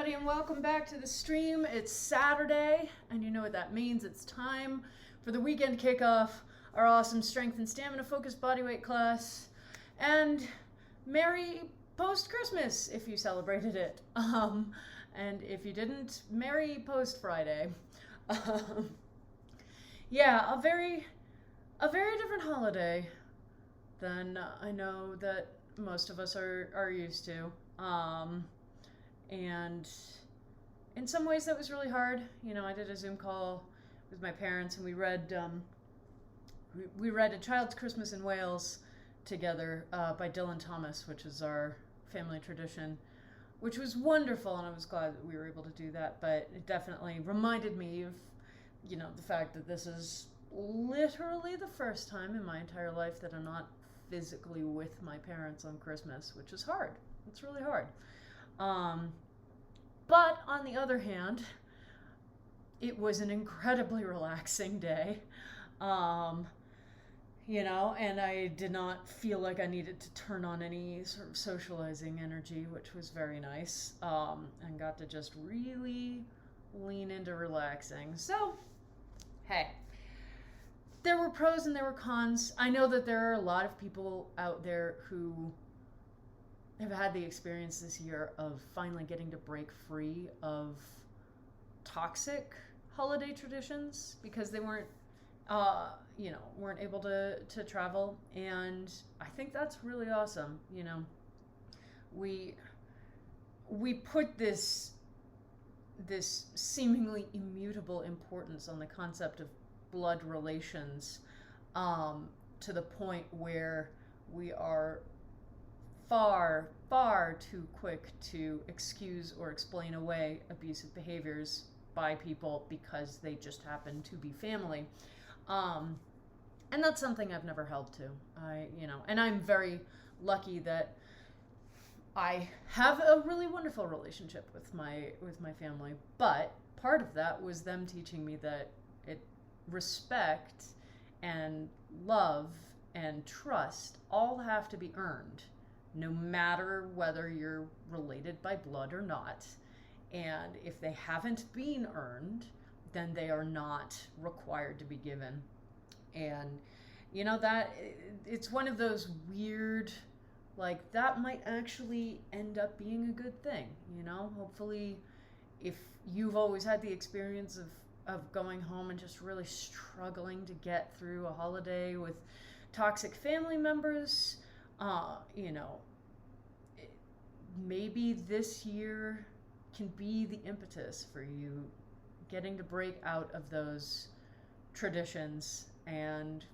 everybody, and welcome back to the stream. It's Saturday, and you know what that means. It's time for the weekend kickoff, our awesome strength and stamina focused bodyweight class, and Merry post-Christmas if you celebrated it. And if you didn't, Merry post-Friday. Yeah, a very different holiday than I know that most of us are used to. And in some ways that was really hard. You know, I did a Zoom call with my parents, and we read A Child's Christmas in Wales together by Dylan Thomas, which is our family tradition, which was wonderful, and I was glad that we were able to do that. But it definitely reminded me of, you know, the fact that this is literally the first time in my entire life that I'm not physically with my parents on Christmas, which is hard. It's really hard. But on the other hand, it was an incredibly relaxing day. You know, and I did not feel like I needed to turn on any sort of socializing energy, which was very nice. And got to just really lean into relaxing. So, hey, there were pros and there were cons. I know that there are a lot of people out there who have had the experience this year of finally getting to break free of toxic holiday traditions because they weren't able to travel. And I think that's really awesome. You know, we put this seemingly immutable importance on the concept of blood relations, to the point where we are far too quick to excuse or explain away abusive behaviors by people because they just happen to be family. And that's something I've never held to. And I'm very lucky that I have a really wonderful relationship with my family, but part of that was them teaching me that respect and love and trust all have to be earned, no matter whether you're related by blood or not. And if they haven't been earned, then they are not required to be given. And, you know, that it's one of those weird, like, that might actually end up being a good thing, you know? Hopefully, if you've always had the experience of going home and just really struggling to get through a holiday with toxic family members, maybe this year can be the impetus for you getting to break out of those traditions and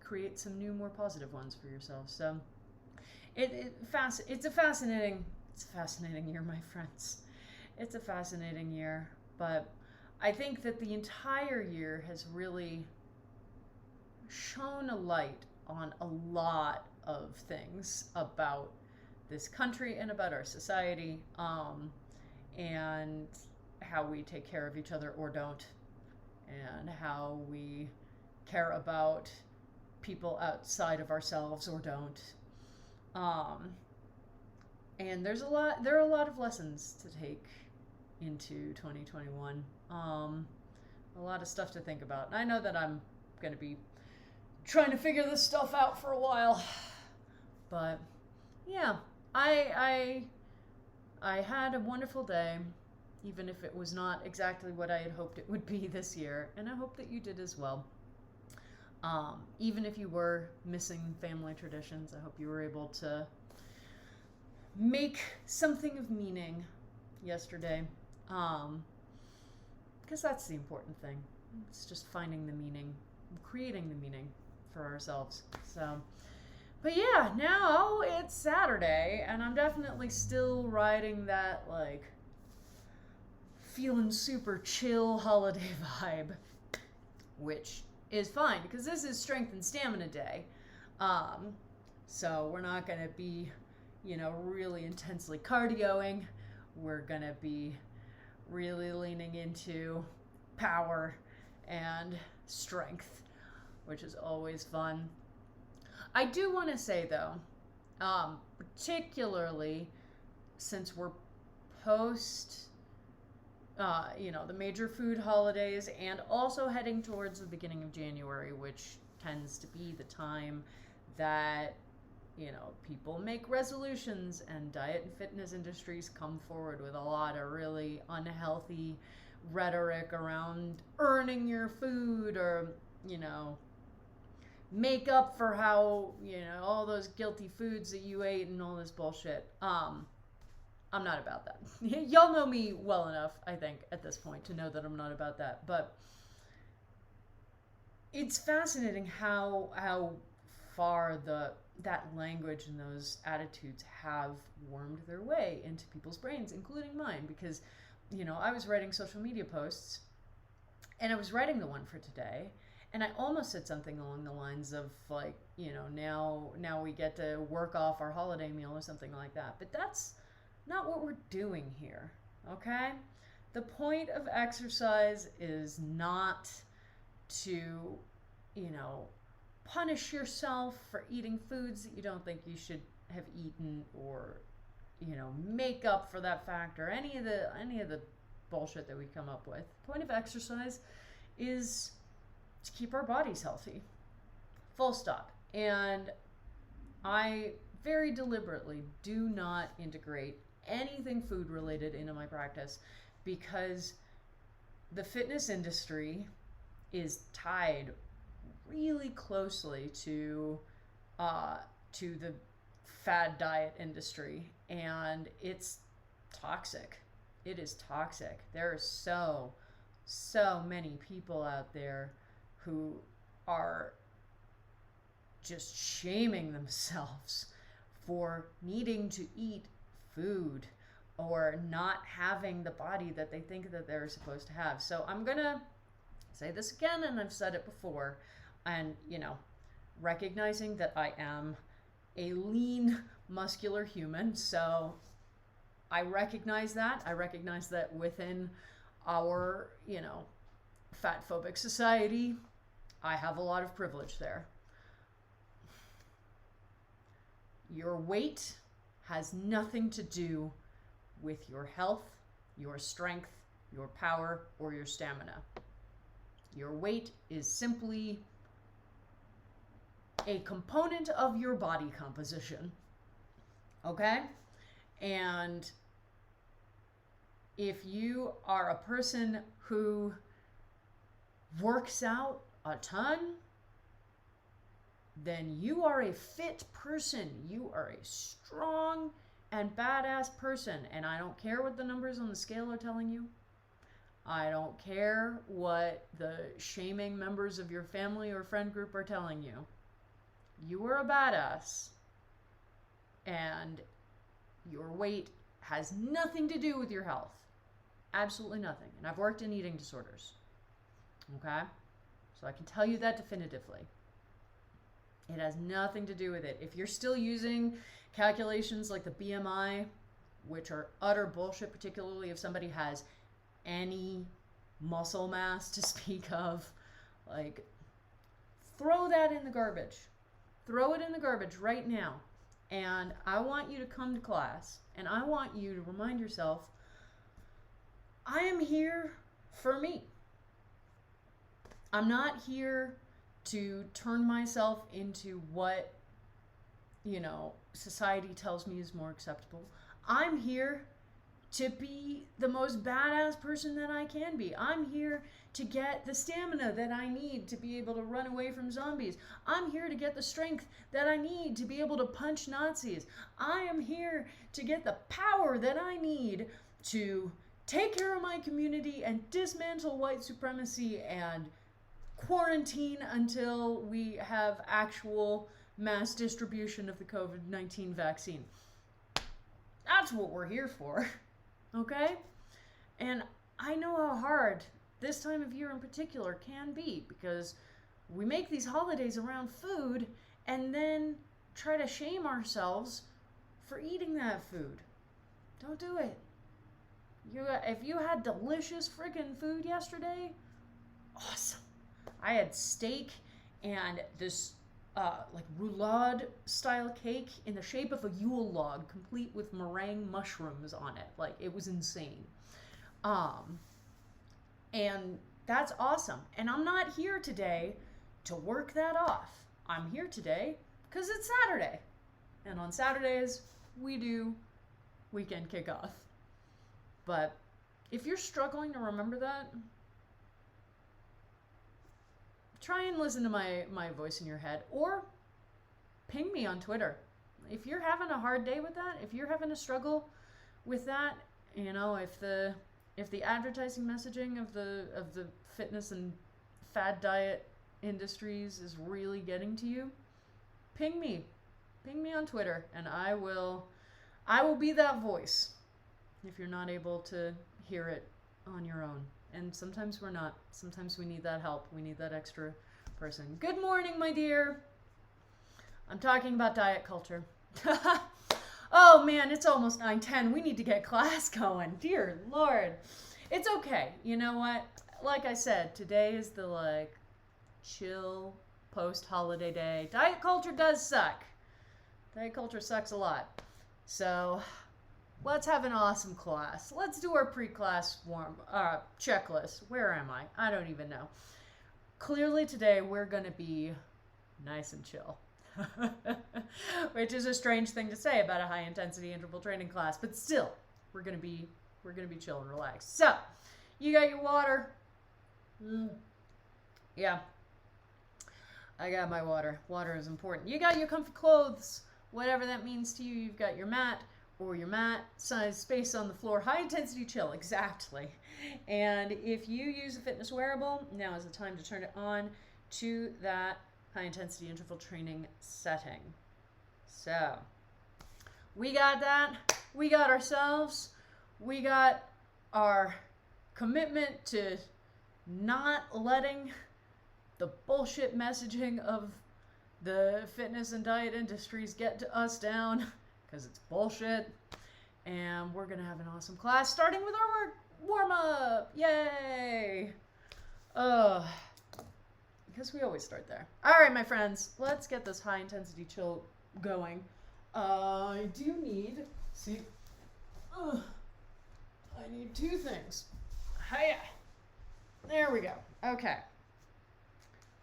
create some new, more positive ones for yourself. So it's a fascinating year, my friends. It's a fascinating year, but I think that the entire year has really shone a light on a lot of things about this country and about our society, and how we take care of each other or don't, and how we care about people outside of ourselves or don't. And there are a lot of lessons to take into 2021. A lot of stuff to think about. And I know that I'm going to be trying to figure this stuff out for a while. But yeah, I had a wonderful day, even if it was not exactly what I had hoped it would be this year. And I hope that you did as well. Even if you were missing family traditions, I hope you were able to make something of meaning yesterday. Because that's the important thing. It's just finding the meaning, creating the meaning for ourselves. So, but yeah, now it's Saturday, and I'm definitely still riding that, like, feeling super chill holiday vibe, which is fine, because this is Strength and Stamina Day. So we're not going to be, really intensely cardioing. We're going to be really leaning into power and strength, which is always fun. I do want to say, though, particularly since we're post the major food holidays, and also heading towards the beginning of January, which tends to be the time that, people make resolutions, and diet and fitness industries come forward with a lot of really unhealthy rhetoric around earning your food, or, make up for how, all those guilty foods that you ate and all this bullshit. I'm not about that. Y'all know me well enough, I think, at this point to know that I'm not about that. But it's fascinating how far that language and those attitudes have wormed their way into people's brains, including mine, because, I was writing social media posts, and I was writing the one for today, and I almost said something along the lines of, like, now we get to work off our holiday meal or something like that. But that's not what we're doing here, okay? The point of exercise is not to, punish yourself for eating foods that you don't think you should have eaten, or, make up for that fact, or any of the bullshit that we come up with. The point of exercise is to keep our bodies healthy. Full stop. And I very deliberately do not integrate anything food related into my practice, because the fitness industry is tied really closely to the fad diet industry, and it's toxic. It is toxic. There are so many people out there who are just shaming themselves for needing to eat food or not having the body that they think that they're supposed to have. So I'm gonna say this again, and I've said it before, and recognizing that I am a lean, muscular human, so I recognize that. I recognize that within our, fat phobic society, I have a lot of privilege there. Your weight has nothing to do with your health, your strength, your power, or your stamina. Your weight is simply a component of your body composition. Okay? And if you are a person who works out a ton, then you are a fit person. You are a strong and badass person. And I don't care what the numbers on the scale are telling you. I don't care what the shaming members of your family or friend group are telling you. You are a badass. And your weight has nothing to do with your health. Absolutely nothing. And I've worked in eating disorders. Okay? So I can tell you that definitively. It has nothing to do with it. If you're still using calculations like the BMI, which are utter bullshit, particularly if somebody has any muscle mass to speak of, like, throw that in the garbage. Throw it in the garbage right now. And I want you to come to class, and I want you to remind yourself, I am here for me. I'm not here to turn myself into what, society tells me is more acceptable. I'm here to be the most badass person that I can be. I'm here to get the stamina that I need to be able to run away from zombies. I'm here to get the strength that I need to be able to punch Nazis. I am here to get the power that I need to take care of my community and dismantle white supremacy and quarantine until we have actual mass distribution of the COVID-19 vaccine. That's what we're here for, okay? And I know how hard this time of year in particular can be, because we make these holidays around food and then try to shame ourselves for eating that food. Don't do it. If you had delicious freaking food yesterday, awesome. I had steak and this roulade style cake in the shape of a Yule log, complete with meringue mushrooms on it. Like, it was insane. And that's awesome. And I'm not here today to work that off. I'm here today because it's Saturday. And on Saturdays, we do weekend kickoff. But if you're struggling to remember that, try and listen to my voice in your head, or ping me on Twitter. If you're having a hard day with that, if you're having a struggle with that, you know, if the advertising messaging of the fitness and fad diet industries is really getting to you, ping me on Twitter, and I will be that voice if you're not able to hear it on your own. And sometimes we're not. Sometimes we need that help. We need that extra person. Good morning, my dear. I'm talking about diet culture. Oh man, it's almost 9:10. We need to get class going. Dear Lord. It's okay. You know what? Like I said, today is the chill post-holiday day. Diet culture does suck. Diet culture sucks a lot. So let's have an awesome class. Let's do our pre-class checklist. Where am I? I don't even know. Clearly today we're going to be nice and chill. Which is a strange thing to say about a high-intensity interval training class, but still, we're going to be chill and relaxed. So, you got your water. Yeah. I got my water. Water is important. You got your comfy clothes. Whatever that means to you. You've got your mat or your mat size space on the floor. High intensity chill, exactly. And if you use a fitness wearable, now is the time to turn it on to that high intensity interval training setting. So, we got that. We got ourselves. We got our commitment to not letting the bullshit messaging of the fitness and diet industries get to us down, because it's bullshit. And we're going to have an awesome class, starting with our warm-up. Yay! Because we always start there. All right, my friends, let's get this high-intensity chill going. I do need, I need two things. Hiya! There we go. Okay.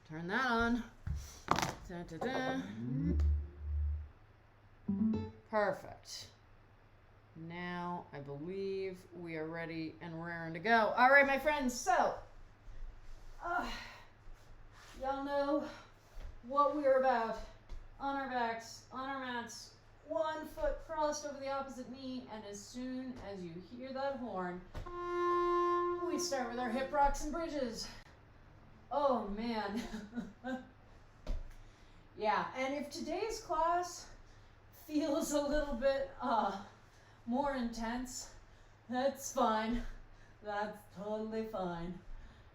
Turn that on. Da-da-da. Perfect. Now, I believe we are ready and raring to go. All right, my friends, so, y'all know what we're about. On our backs, on our mats, 1 foot crossed over the opposite knee, and as soon as you hear that horn, we start with our hip rocks and bridges. Oh, man. Yeah, and if today's class feels a little bit more intense, that's fine. That's totally fine.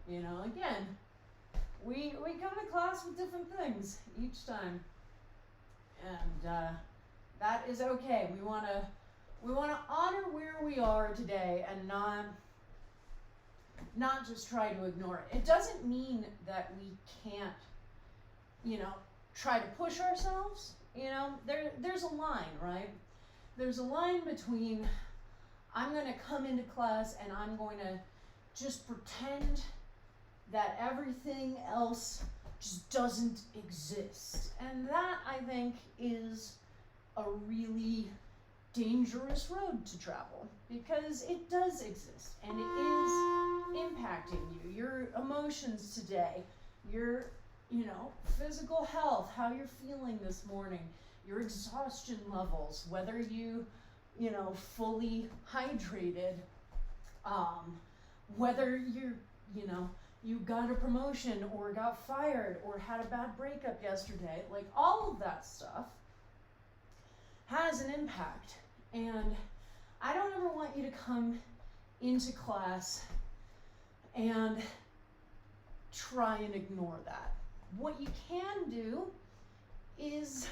You know, again, we come to class with different things each time. And that is okay. We want to honor where we are today and not just try to ignore it. It doesn't mean that we can't, try to push ourselves. There's a line, right? There's a line between I'm going to come into class and I'm going to just pretend that everything else just doesn't exist. And that, I think, is a really dangerous road to travel, because it does exist and it is impacting you, your emotions today, your physical health, how you're feeling this morning, your exhaustion levels, whether you fully hydrated, whether you got a promotion or got fired or had a bad breakup yesterday, all of that stuff has an impact. And I don't ever want you to come into class and try and ignore that. What you can do is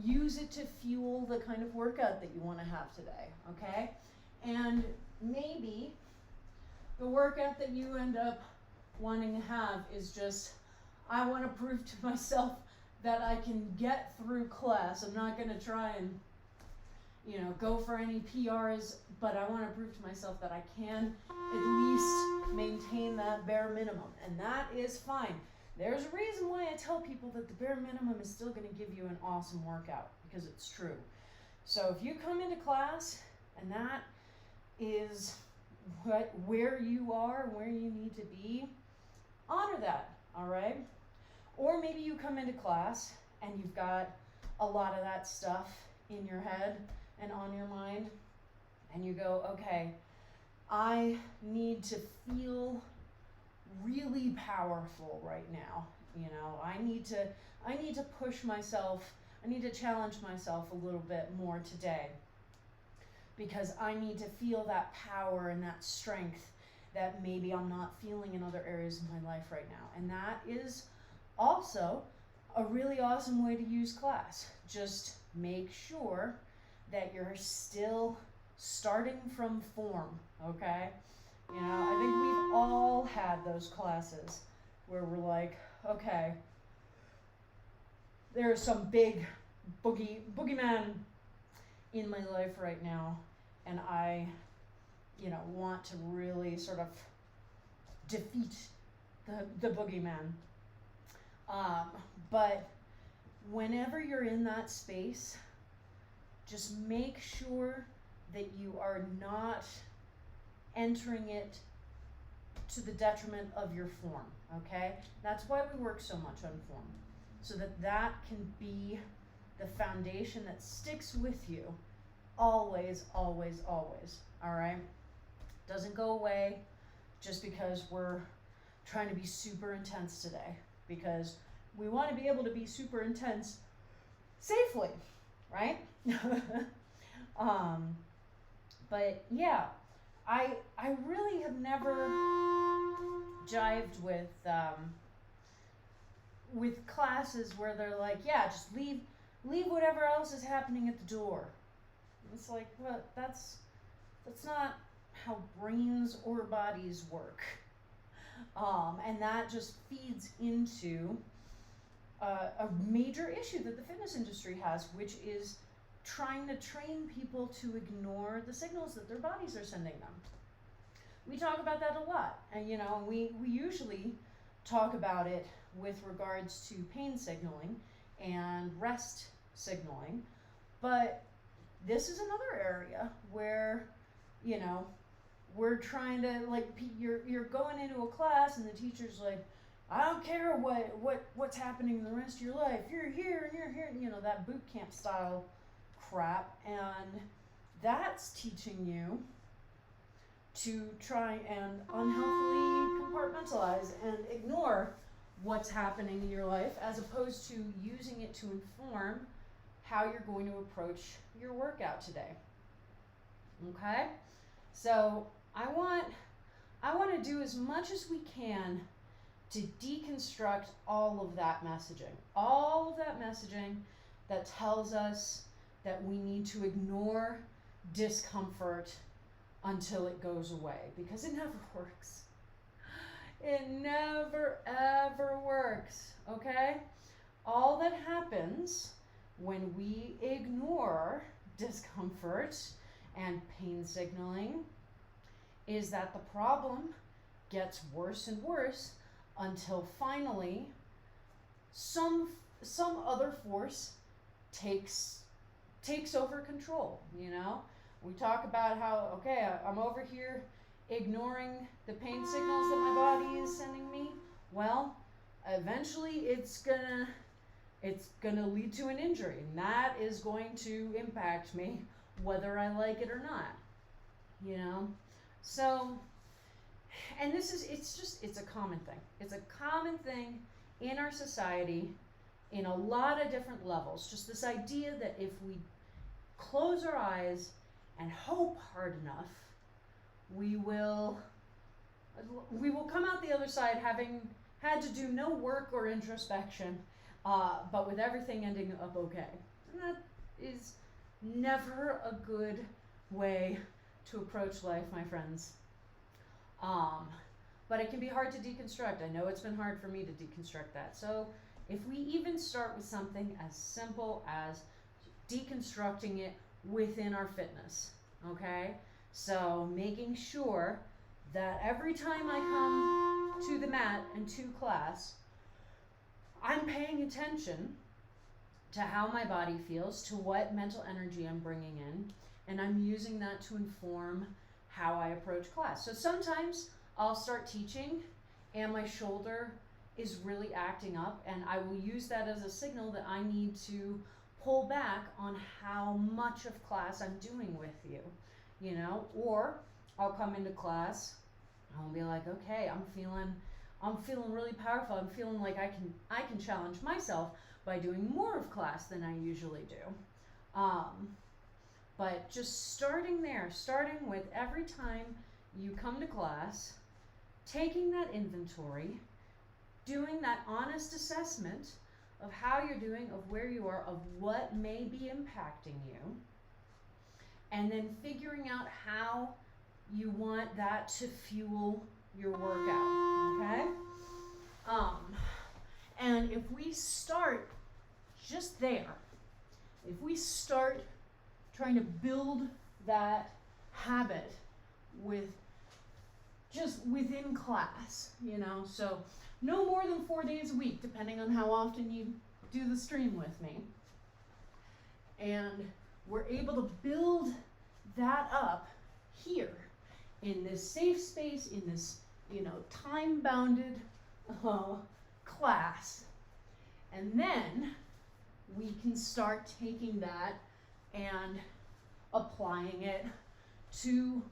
use it to fuel the kind of workout that you want to have today, okay? And maybe the workout that you end up wanting to have is just, I want to prove to myself that I can get through class. I'm not going to try and, go for any PRs, but I want to prove to myself that I can at least maintain that bare minimum, and that is fine. There's a reason why I tell people that the bare minimum is still going to give you an awesome workout, because it's true. So if you come into class and that is where you are, where you need to be, honor that, all right? Or maybe you come into class and you've got a lot of that stuff in your head and on your mind, and you go, okay, I need to feel really powerful right now. I need to push myself. I need to challenge myself a little bit more today, because I need to feel that power and that strength that maybe I'm not feeling in other areas of my life right now. And that is also a really awesome way to use class. Just make sure that you're still starting from form, okay? I think we've all had those classes where we're like, okay, there's some big boogeyman in my life right now, and I, want to really sort of defeat the boogeyman. But whenever you're in that space, just make sure that you are not entering it to the detriment of your form, okay? That's why we work so much on form, so that can be the foundation that sticks with you always, always, always, all right? Doesn't go away just because we're trying to be super intense today, because we want to be able to be super intense safely, right? But yeah, I really have never jived with classes where they're like, yeah, just leave whatever else is happening at the door. It's like, well, that's not how brains or bodies work. And that just feeds into a major issue that the fitness industry has, which is trying to train people to ignore the signals that their bodies are sending them. We talk about that a lot, and we usually talk about it with regards to pain signaling and rest signaling, but this is another area where we're trying to, like, you're going into a class and the teacher's like, I don't care what's happening in the rest of your life, you're here and you're here, that boot camp style crap, and that's teaching you to try and unhealthily compartmentalize and ignore what's happening in your life, as opposed to using it to inform how you're going to approach your workout today. Okay? So I want to do as much as we can to deconstruct all of that messaging that tells us that we need to ignore discomfort until it goes away, because it never works. It never ever works, okay? All that happens when we ignore discomfort and pain signaling is that the problem gets worse and worse until finally some other force takes over control. We talk about how, okay, I'm over here ignoring the pain signals that my body is sending me. Well, eventually it's gonna lead to an injury, and that is going to impact me whether I like it or not. So, and it's a common thing. It's a common thing in our society in a lot of different levels. Just this idea that if we close our eyes and hope hard enough, we will come out the other side having had to do no work or introspection, but with everything ending up okay. And that is never a good way to approach life, my friends. But it can be hard to deconstruct. I know it's been hard for me to deconstruct that. So if we even start with something as simple as deconstructing it within our fitness, okay? So making sure that every time I come to the mat and to class, I'm paying attention to how my body feels, to what mental energy I'm bringing in, and I'm using that to inform how I approach class. So sometimes I'll start teaching and my shoulder is really acting up, and I will use that as a signal that I need to pull back on how much of class I'm doing with you, you know? Or I'll come into class and I'll be like, okay, I'm feeling really powerful. I'm feeling like I can challenge myself by doing more of class than I usually do. But just starting there, starting with every time you come to class, taking that inventory, doing that honest assessment of how you're doing, of where you are, of what may be impacting you, and then figuring out how you want that to fuel your workout, okay? And if we start just there, if we start trying to build that habit just within class, you know, so no more than 4 days a week, depending on how often you do the stream with me. And we're able to build that up here in this safe space, in this, you know, time-bounded class. And then we can start taking that and applying it to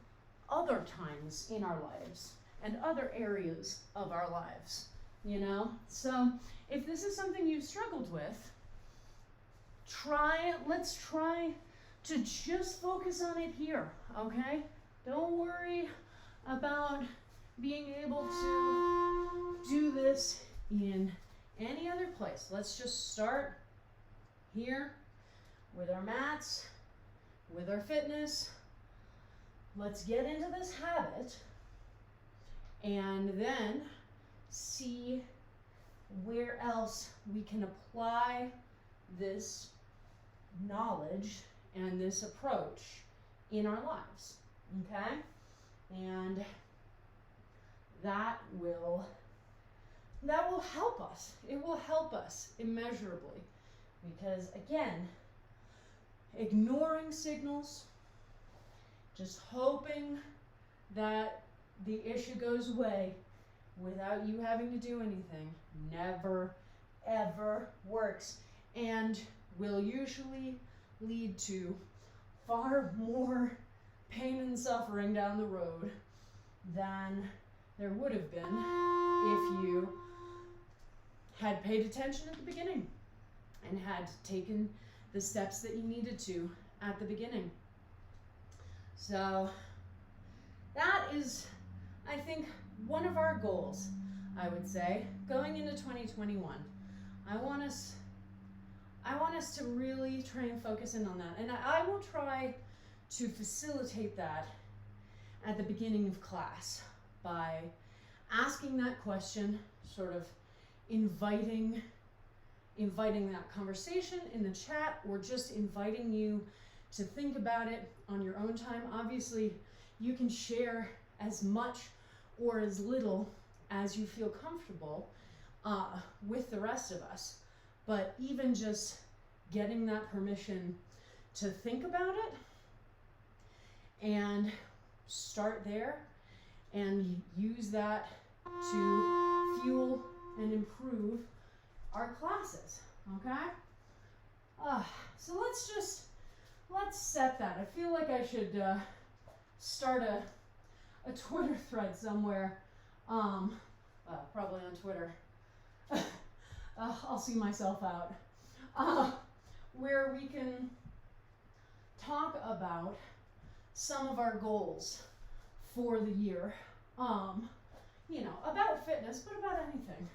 other times in our lives and other areas of our lives, you know? So if this is something you've struggled with, let's try to just focus on it here, okay? Don't worry about being able to do this in any other place. Let's just start here with our mats, with our fitness. Let's get into this habit and then see where else we can apply this knowledge and this approach in our lives, okay? And that will help us. It will help us immeasurably, because again, ignoring signals, just hoping that the issue goes away without you having to do anything never, ever works, and will usually lead to far more pain and suffering down the road than there would have been if you had paid attention at the beginning and had taken the steps that you needed to at the beginning. So that is, I think, one of our goals, I would say, going into 2021. I want us to really try and focus in on that. And I will try to facilitate that at the beginning of class by asking that question, sort of inviting that conversation in the chat, or just inviting you to think about it on your own time. Obviously, you can share as much or as little as you feel comfortable with the rest of us. But even just getting that permission to think about it and start there and use that to fuel and improve our classes, okay? So let's set that. I feel like I should start a Twitter thread somewhere, probably on Twitter. I'll see myself out, where we can talk about some of our goals for the year, you know, about fitness, but about anything.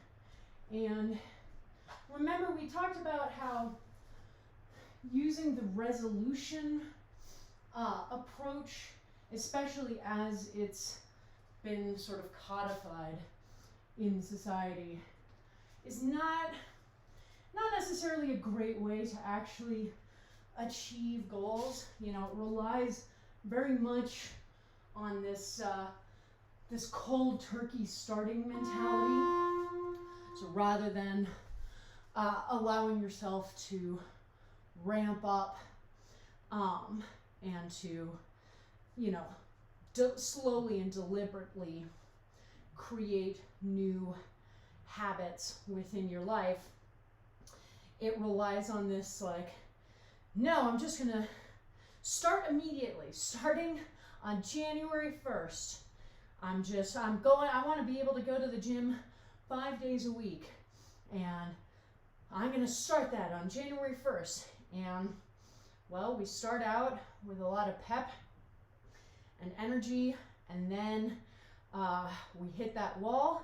And remember, we talked about how using the resolution approach, especially as it's been sort of codified in society, is not necessarily a great way to actually achieve goals. You know, it relies very much on this this cold turkey starting mentality. So rather than allowing yourself to ramp up and to, you know, slowly and deliberately create new habits within your life, it relies on this like, no, I'm just gonna start immediately, starting on January 1st. I want to be able to go to the gym 5 days a week, and I'm going to start that on January 1st. And well, we start out with a lot of pep and energy, and then we hit that wall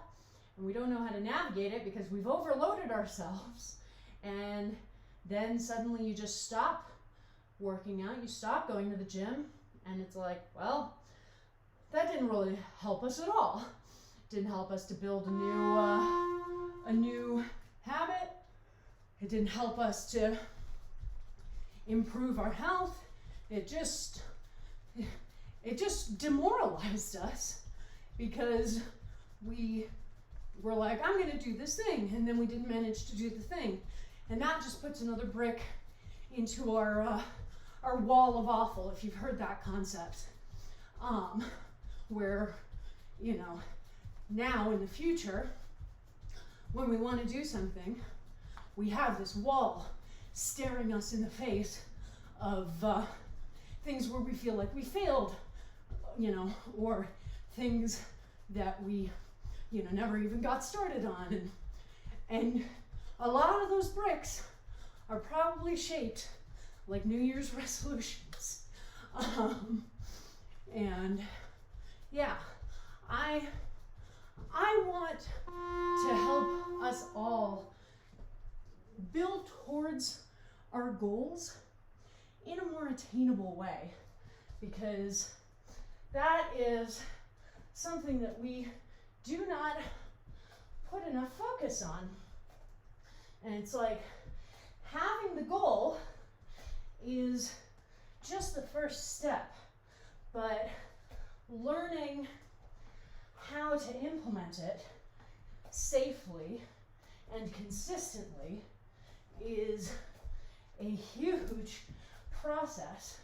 and we don't know how to navigate it because we've overloaded ourselves. And then suddenly you just stop working out, you stop going to the gym, and it's like, well, that didn't really help us at all. It didn't help us to build a new habit. It didn't help us to improve our health. It just demoralized us because we were like, I'm going to do this thing, and then we didn't manage to do the thing. And that just puts another brick into our wall of awful, if you've heard that concept. Where, you know, now in the future, when we want to do something, we have this wall staring us in the face of things where we feel like we failed, you know, or things that we, you know, never even got started on. And a lot of those bricks are probably shaped like New Year's resolutions. And yeah, I want to help us all build towards our goals in a more attainable way, because that is something that we do not put enough focus on. And it's like having the goal is just the first step, but learning how to implement it safely and consistently is a huge process,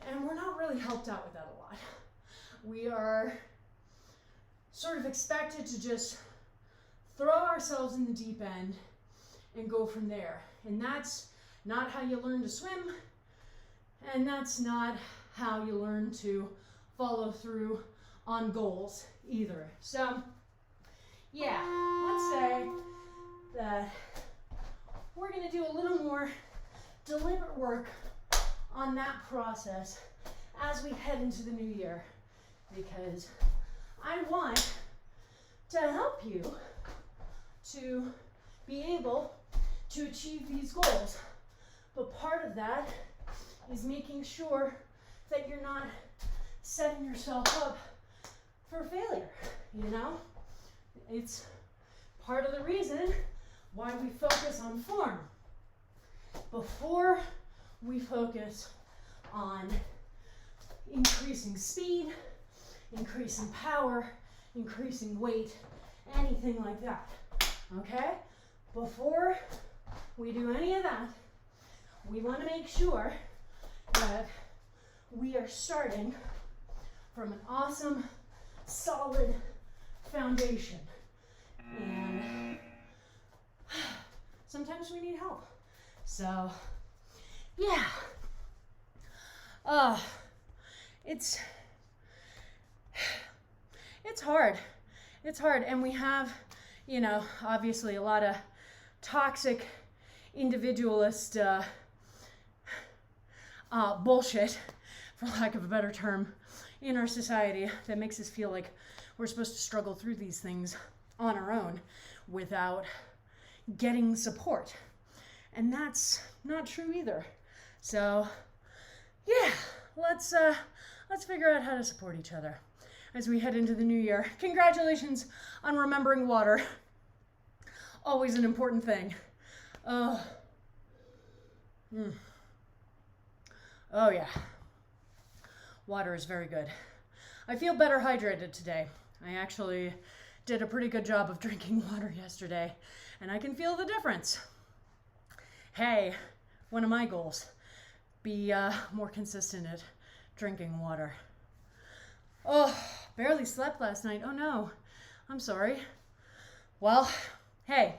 and we're not really helped out with that a lot. We are sort of expected to just throw ourselves in the deep end and go from there, and that's not how you learn to swim, and that's not how you learn to follow through on goals either. So yeah, let's say that we're going to do a little more deliberate work on that process as we head into the new year, because I want to help you to be able to achieve these goals. But part of that is making sure that you're not setting yourself up for failure, you know? It's part of the reason why we focus on form before we focus on increasing speed, increasing power, increasing weight, anything like that, okay? Before we do any of that, we want to make sure that we are starting from an awesome, solid foundation. And sometimes we need help. So, yeah. It's hard. It's hard. And we have, you know, obviously a lot of toxic individualist bullshit, for lack of a better term, in our society that makes us feel like we're supposed to struggle through these things on our own without getting support. And that's not true either. So, yeah, let's figure out how to support each other as we head into the new year. Congratulations on remembering water. Always an important thing. Oh yeah, water is very good. I feel better hydrated today. I actually did a pretty good job of drinking water yesterday, and I can feel the difference. Hey, one of my goals, be more consistent at drinking water. Oh, barely slept last night. Oh no, I'm sorry. Well, hey,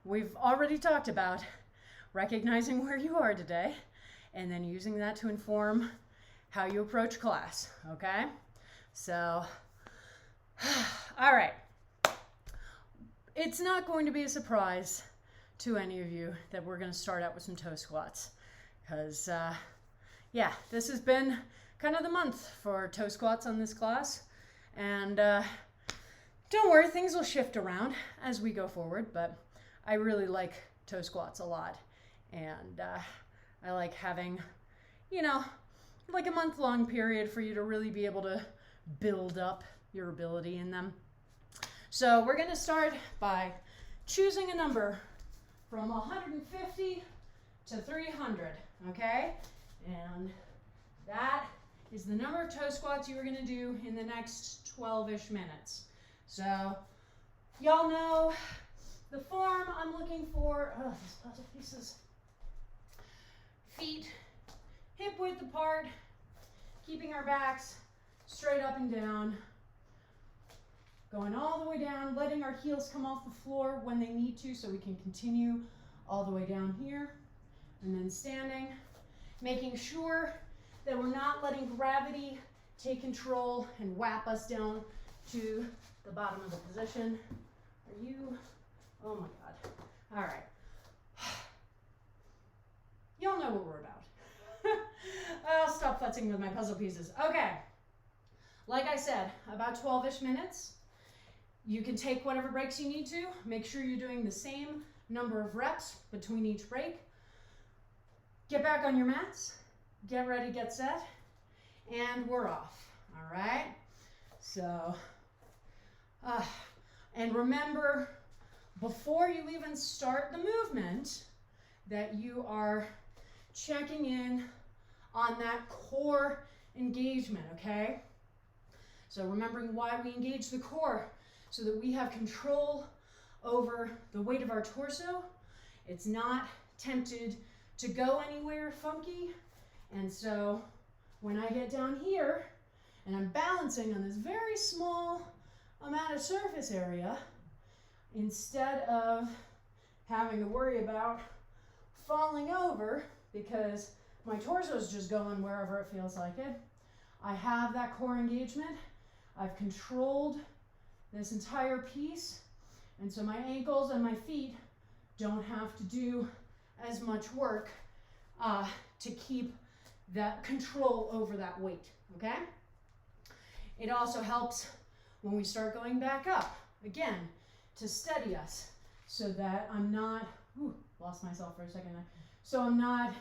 we've already talked about recognizing where you are today and then using that to inform how you approach class, okay? So, all right. It's not going to be a surprise to any of you that we're going to start out with some toe squats because, yeah, this has been kind of the month for toe squats on this class. And don't worry, things will shift around as we go forward, but I really like toe squats a lot. And I like having, like a month-long period for you to really be able to build up your ability in them. So we're going to start by choosing a number from 150 to 300, okay? And that is the number of toe squats you are going to do in the next 12-ish minutes. So y'all know the form I'm looking for. Oh, these puzzle pieces. Feet hip width apart, keeping our backs straight up and down, going all the way down, letting our heels come off the floor when they need to so we can continue all the way down here, and then standing, making sure that we're not letting gravity take control and whap us down to the bottom of the position. Are you? Oh my God. All right. Y'all know what we're about. I'll stop futzing with my puzzle pieces. Okay. Like I said, about 12-ish minutes. You can take whatever breaks you need to. Make sure you're doing the same number of reps between each break. Get back on your mats. Get ready, get set. And we're off. All right? So, and remember, before you even start the movement, that you are checking in on that core engagement, okay? So remembering why we engage the core, so that we have control over the weight of our torso. It's not tempted to go anywhere funky. And so when I get down here and I'm balancing on this very small amount of surface area, instead of having to worry about falling over because my torso is just going wherever it feels like it, I have that core engagement. I've controlled this entire piece, and so my ankles and my feet don't have to do as much work to keep that control over that weight, okay? It also helps when we start going back up, again, to steady us so that I'm not, lost myself for a second there. So I'm not,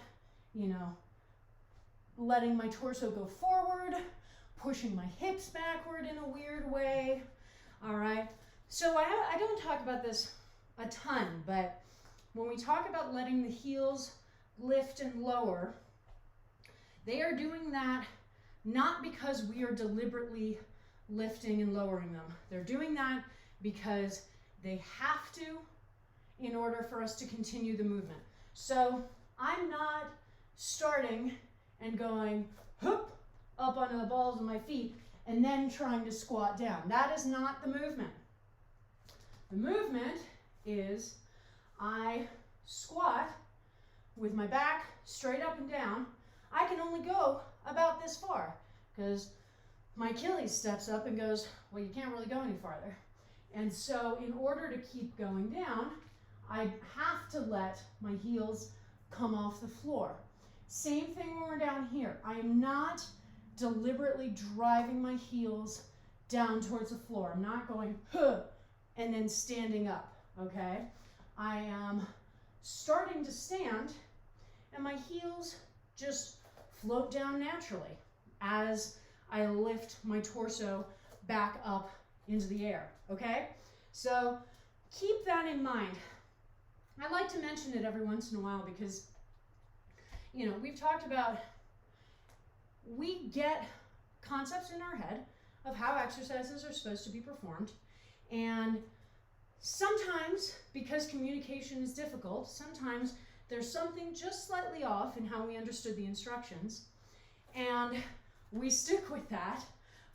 letting my torso go forward, pushing my hips backward in a weird way. All right. So I don't talk about this a ton, but when we talk about letting the heels lift and lower, they are doing that not because we are deliberately lifting and lowering them. They're doing that because they have to in order for us to continue the movement. So I'm not starting and going hoop up onto the balls of my feet and then trying to squat down. That is not the movement. The movement is I squat with my back straight up and down. I can only go about this far because my Achilles steps up and goes, well, you can't really go any farther. And so in order to keep going down, I have to let my heels come off the floor. Same thing when we're down here. I am not deliberately driving my heels down towards the floor. I'm not going, huh, and then standing up, okay? I am starting to stand, and my heels just float down naturally as I lift my torso back up into the air, okay? So keep that in mind. I like to mention it every once in a while because, we've talked about we get concepts in our head of how exercises are supposed to be performed. And sometimes, because communication is difficult, sometimes there's something just slightly off in how we understood the instructions. And we stick with that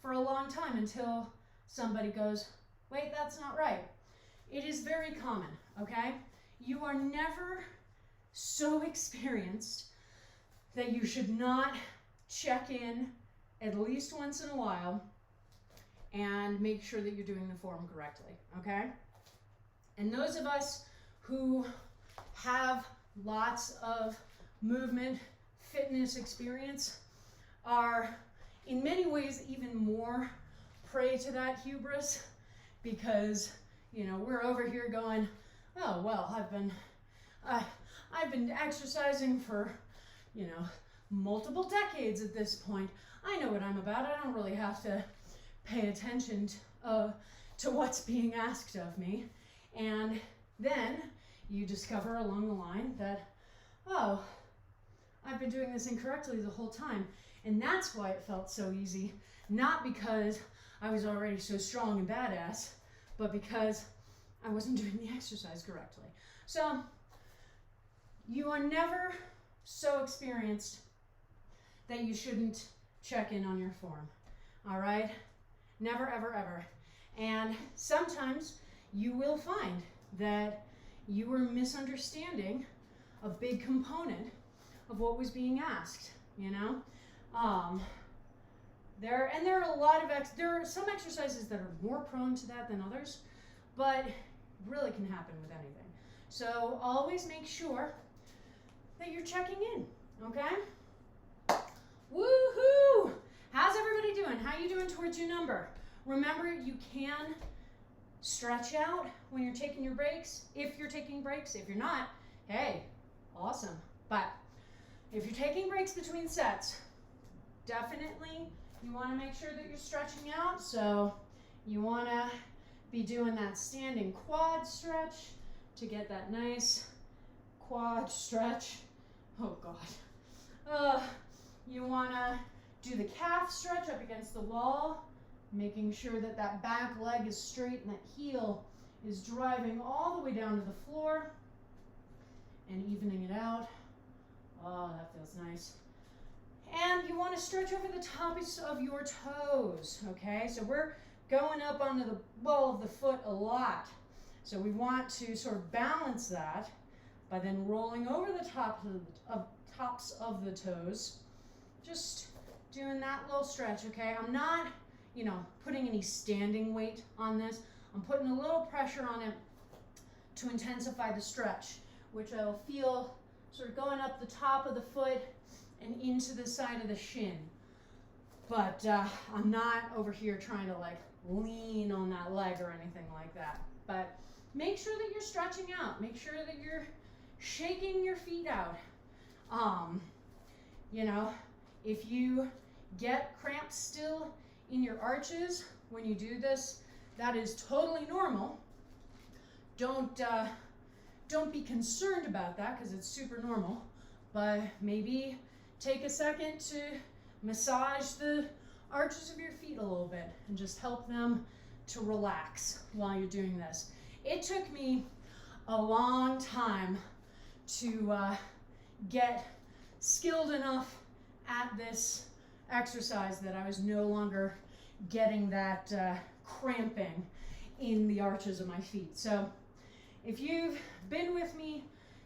for a long time until somebody goes, wait, that's not right. It is very common, okay? You are never so experienced that you should not check in at least once in a while and make sure that you're doing the form correctly, okay? And those of us who have lots of movement, fitness experience are in many ways even more prey to that hubris, because, you know, we're over here going, oh, well, I've been exercising for, you know, multiple decades at this point. I know what I'm about. I don't really have to pay attention to what's being asked of me. And then you discover along the line that, oh, I've been doing this incorrectly the whole time. And that's why it felt so easy. Not because I was already so strong and badass, but because I wasn't doing the exercise correctly. So you are never so experienced that you shouldn't check in on your form. All right? Never, ever, ever. And sometimes you will find that you were misunderstanding a big component of what was being asked, you know? There are a lot of there are some exercises that are more prone to that than others, but really can happen with anything. So always make sure that you're checking in, okay? Woohoo! How's everybody doing? How you doing towards your number? Remember, you can stretch out when you're taking your breaks, if you're taking breaks. If you're not, hey, awesome. But if you're taking breaks between sets, definitely you want to make sure that you're stretching out. So you want to be doing that standing quad stretch to get that nice quad stretch. Oh God. You want to do the calf stretch up against the wall, making sure that that back leg is straight and that heel is driving all the way down to the floor and evening it out. Oh, that feels nice. And you want to stretch over the tops of your toes, okay? So we're going up onto the ball of the foot a lot. So we want to sort of balance that by then rolling over the tops of the toes. Just doing that little stretch, okay? I'm not, you know, putting any standing weight on this. I'm putting a little pressure on it to intensify the stretch, which I'll feel sort of going up the top of the foot and into the side of the shin. But I'm not over here trying to like lean on that leg or anything like that. But make sure that you're stretching out. Make sure that you're shaking your feet out. You know, if you get cramps still in your arches when you do this, that is totally normal. Don't be concerned about that because it's super normal, but maybe take a second to massage the arches of your feet a little bit and just help them to relax while you're doing this. It took me a long time to get skilled enough at this exercise that I was no longer getting that cramping in the arches of my feet. So if you've been with me,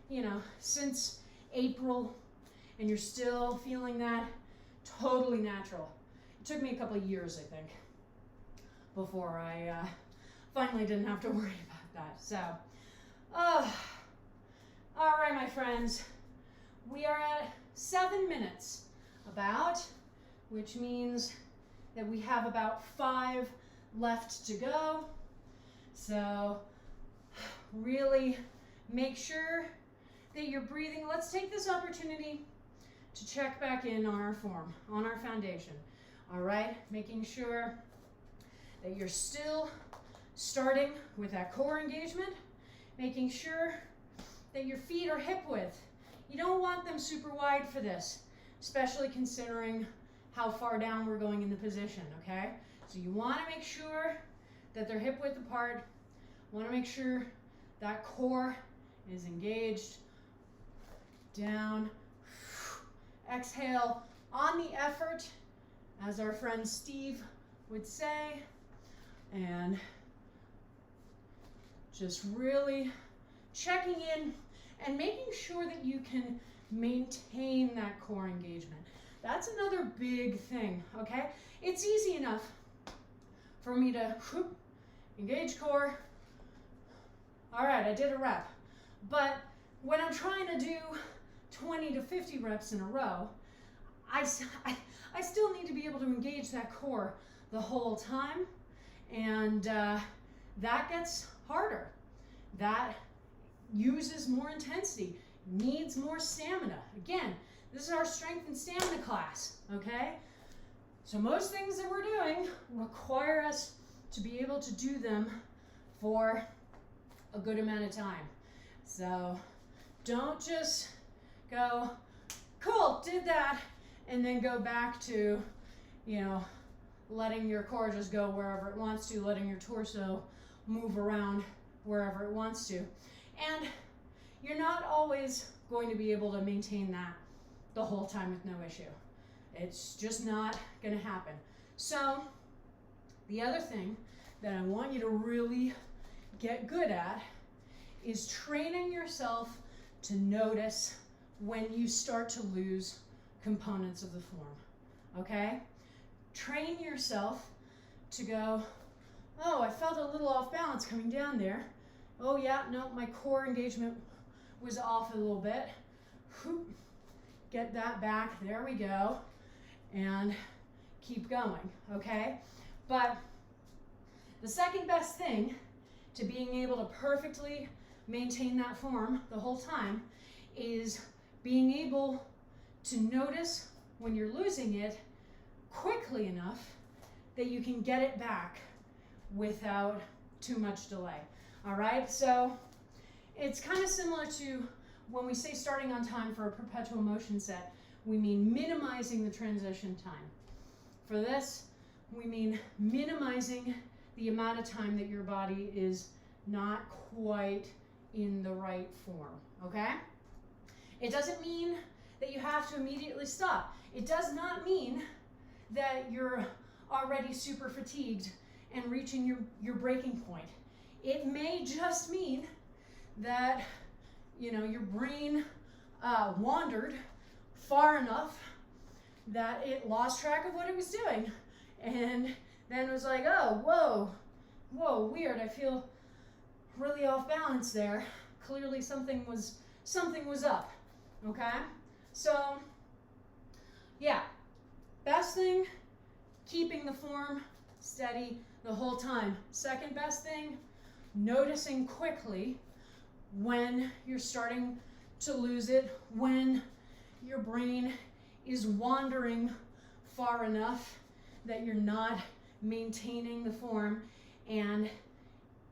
you know, since April and you're still feeling that, totally natural. It took me a couple of years, I think, before I finally didn't have to worry about that. So, all right, my friends, we are at 7 minutes about, which means that we have about 5 left to go. So really make sure that you're breathing. Let's take this opportunity to check back in on our form, on our foundation. All right, making sure that you're still starting with that core engagement, making sure that your feet are hip width. You don't want them super wide for this, especially considering how far down we're going in the position, okay? So you want to make sure that they're hip width apart. Want to make sure that core is engaged. Down. Exhale on the effort, as our friend Steve would say. And just really checking in and making sure that you can maintain that core engagement. That's another big thing, okay? It's easy enough for me to engage core. All right, I did a rep. But when I'm trying to do 20 to 50 reps in a row, I still need to be able to engage that core the whole time. And that gets harder. That uses more intensity, needs more stamina. Again, this is our strength and stamina class, okay? So most things that we're doing require us to be able to do them for a good amount of time. So don't just go, cool, did that, and then go back to, you know, letting your core just go wherever it wants to, letting your torso move around wherever it wants to. And you're not always going to be able to maintain that the whole time with no issue. It's just not going to happen. So the other thing that I want you to really get good at is training yourself to notice when you start to lose components of the form, okay? Train yourself to go, oh, I felt a little off balance coming down there. Oh yeah, no, my core engagement was off a little bit. Get that back, there we go, and keep going, okay? But the second best thing to being able to perfectly maintain that form the whole time is being able to notice when you're losing it quickly enough that you can get it back without too much delay. All right, so it's kind of similar to when we say starting on time for a perpetual motion set, we mean minimizing the transition time. For this, we mean minimizing the amount of time that your body is not quite in the right form, okay? It doesn't mean that you have to immediately stop. It does not mean that you're already super fatigued and reaching your breaking point. It may just mean that, you know, your brain wandered far enough that it lost track of what it was doing, and then was like, oh, whoa, weird, I feel really off balance there. Clearly something was up, okay? So, yeah, best thing, keeping the form steady the whole time. Second best thing, noticing quickly when you're starting to lose it, when your brain is wandering far enough that you're not maintaining the form, and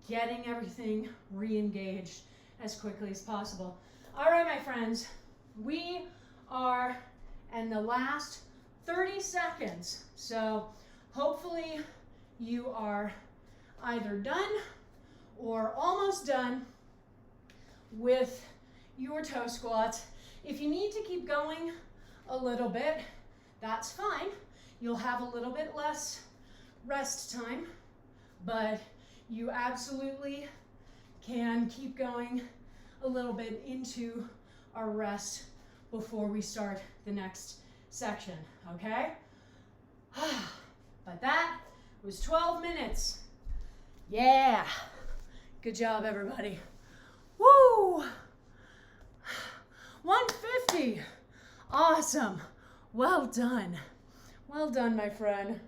getting everything re-engaged as quickly as possible. All right, my friends, we are in the last 30 seconds. So hopefully you are either done or almost done with your toe squats. If you need to keep going a little bit, that's fine. You'll have a little bit less rest time, but you absolutely can keep going a little bit into our rest before we start the next section, okay? But that was 12 minutes. Yeah. Good job, everybody. Woo! 150. Awesome. Well done. Well done, my friend.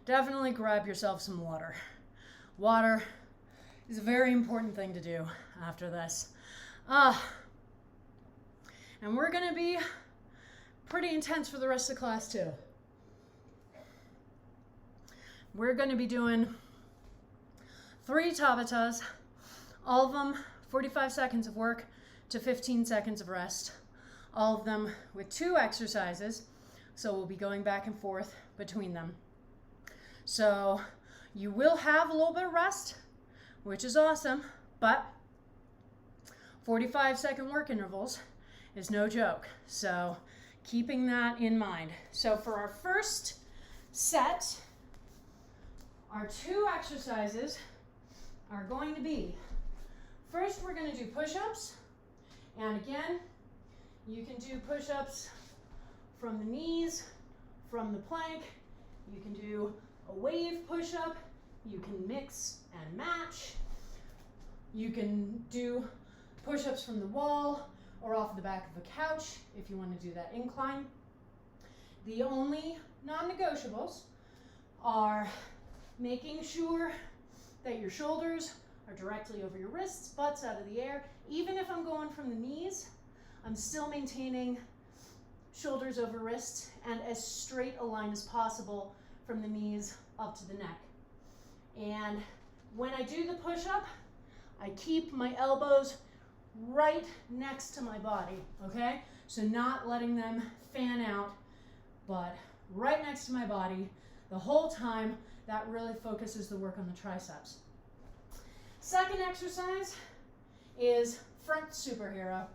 Definitely grab yourself some water. Water is a very important thing to do after this. And we're gonna be pretty intense for the rest of the class too. We're gonna be doing 3 tabatas, all of them 45 seconds of work to 15 seconds of rest, all of them with 2 exercises. So we'll be going back and forth between them. So you will have a little bit of rest, which is awesome, but 45-second work intervals is no joke. So keeping that in mind. So for our first set, our 2 exercises are going to be, first we're going to do push-ups. And again, you can do push-ups from the knees, from the plank. You can do a wave push-up. You can mix and match. You can do push-ups from the wall or off the back of a couch if you want to do that incline. The only non-negotiables are making sure that your shoulders are directly over your wrists, butts out of the air. Even if I'm going from the knees, I'm still maintaining shoulders over wrists and as straight a line as possible from the knees up to the neck. And when I do the push-up, I keep my elbows right next to my body, okay? So not letting them fan out, but right next to my body the whole time. That really focuses the work on the triceps. Second exercise is front superhero,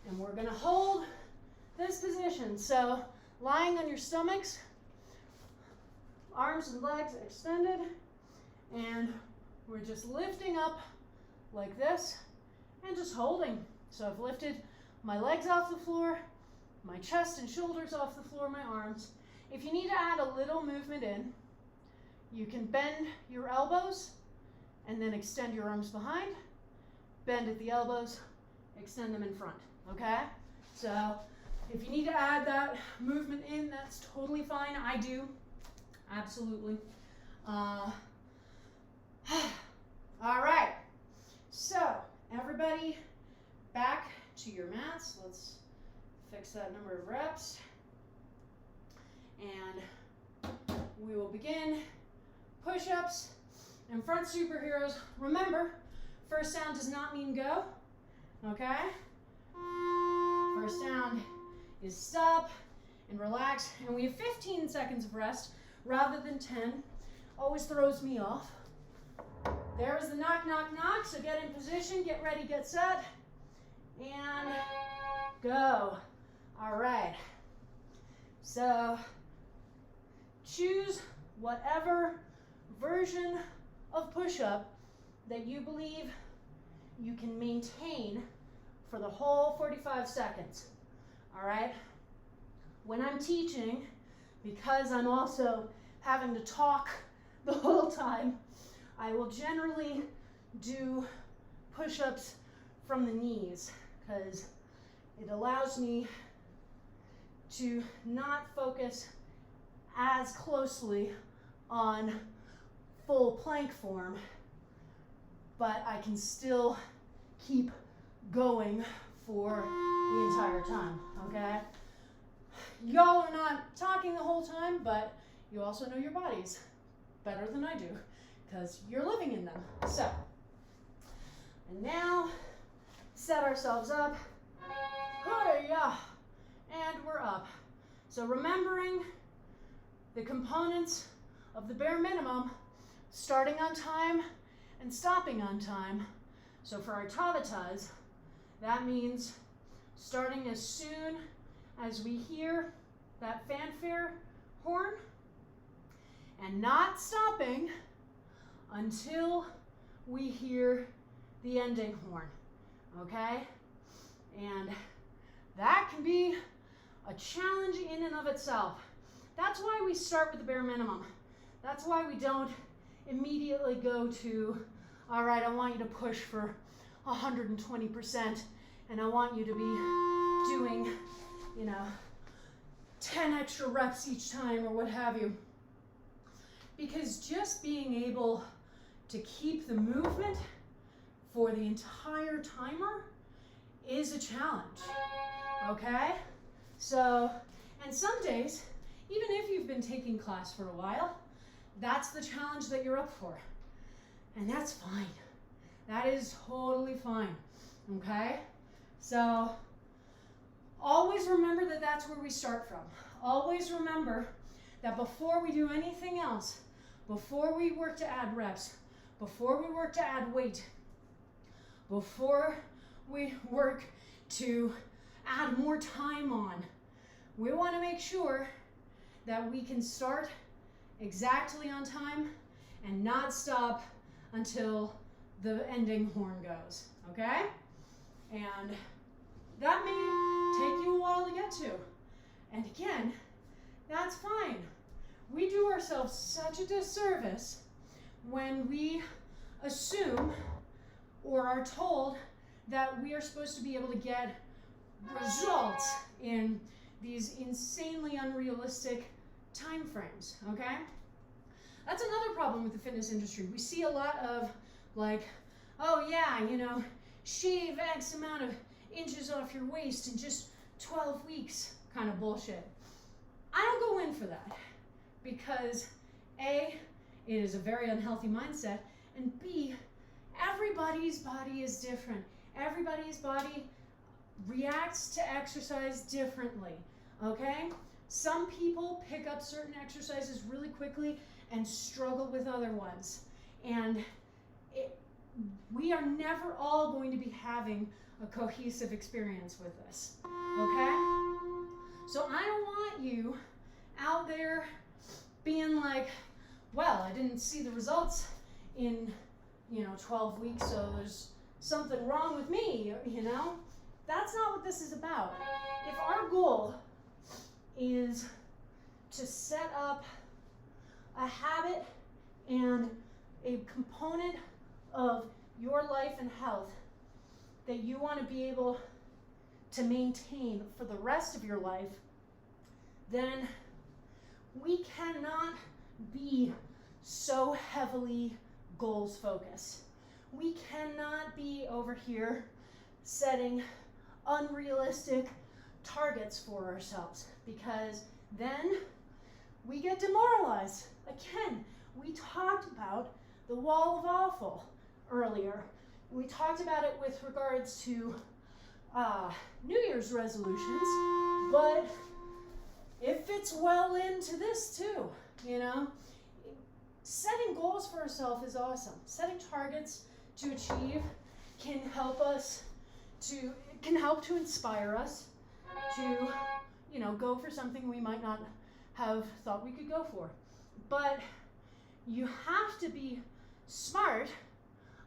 and we're gonna hold this position. So lying on your stomachs, arms and legs extended, and we're just lifting up like this and just holding. So I've lifted my legs off the floor, my chest and shoulders off the floor, my arms. If you need to add a little movement in, you can bend your elbows and then extend your arms behind, bend at the elbows, extend them in front, okay? So if you need to add that movement in, that's totally fine. I do, absolutely. All right, so everybody back to your mats. Let's fix that number of reps. And we will begin push-ups and front superheroes. Remember, first sound does not mean go, okay? First sound is stop and relax. And we have 15 seconds of rest rather than 10. Always throws me off. There is the knock, knock, knock. So get in position, get ready, get set, and go. All right. So choose whatever version of push-up that you believe you can maintain for the whole 45 seconds. All right? When I'm teaching, because I'm also having to talk the whole time, I will generally do push-ups from the knees because it allows me to not focus as closely on full plank form, but I can still keep going for the entire time, okay? Y'all are not talking the whole time, but you also know your bodies better than I do because you're living in them. So, and now set ourselves up. Hi-ya! And we're up. So remembering the components of the bare minimum, starting on time and stopping on time. So for our tabatas, that means starting as soon as we hear that fanfare horn and not stopping until we hear the ending horn, okay? And that can be a challenge in and of itself. That's why we start with the bare minimum. That's why we don't immediately go to, all right, I want you to push for 120% and I want you to be doing, 10 extra reps each time or what have you. Because just being able to keep the movement for the entire timer is a challenge, okay? So, and some days, even if you've been taking class for a while, that's the challenge that you're up for. And that's fine. That is totally fine, okay? So always remember that that's where we start from. Always remember that before we do anything else, before we work to add reps, before we work to add weight, before we work to add more time on, we want to make sure that we can start exactly on time and not stop until the ending horn goes, okay? And that may take you a while to get to. And again, that's fine. We do ourselves such a disservice when we assume or are told that we are supposed to be able to get results in these insanely unrealistic time frames, okay? That's another problem with the fitness industry. We see a lot of like, oh yeah, you know, shave X amount of inches off your waist in just 12 weeks kind of bullshit. I don't go in for that because A, it is a very unhealthy mindset, and B, everybody's body is different. Everybody's body reacts to exercise differently, okay? Some people pick up certain exercises really quickly and struggle with other ones. And we are never all going to be having a cohesive experience with this, okay? So I don't want you out there being like, well, I didn't see the results in, 12 weeks, so there's something wrong with me, That's not what this is about. If our goal is to set up a habit and a component of your life and health that you want to be able to maintain for the rest of your life, then we cannot be so heavily goals focused. We cannot be over here setting unrealistic targets for ourselves, because then we get demoralized. Again, we talked about the wall of awful earlier. We talked about it with regards to New Year's resolutions, but it fits well into this too, Setting goals for ourselves is awesome. Setting targets to achieve can help to inspire us to, go for something we might not have thought we could go for. But you have to be smart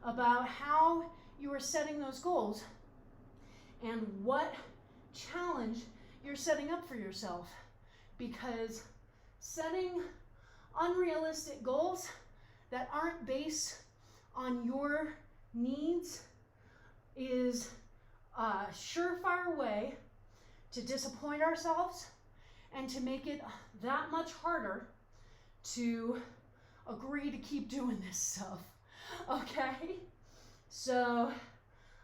about how you are setting those goals and what challenge you're setting up for yourself. Because setting unrealistic goals that aren't based on your needs is a surefire way to disappoint ourselves and to make it that much harder to agree to keep doing this stuff, okay? So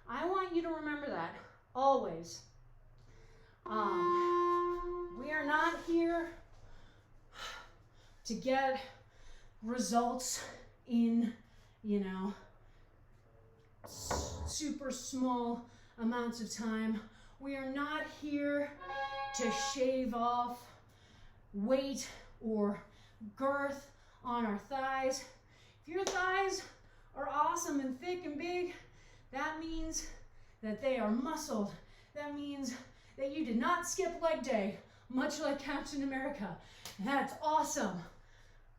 I want you to remember that always. We are not here to get results in, super small amounts of time. We are not here to shave off weight or girth on our thighs. If your thighs are awesome and thick and big, that means that they are muscled. That means that you did not skip leg day, much like Captain America. That's awesome,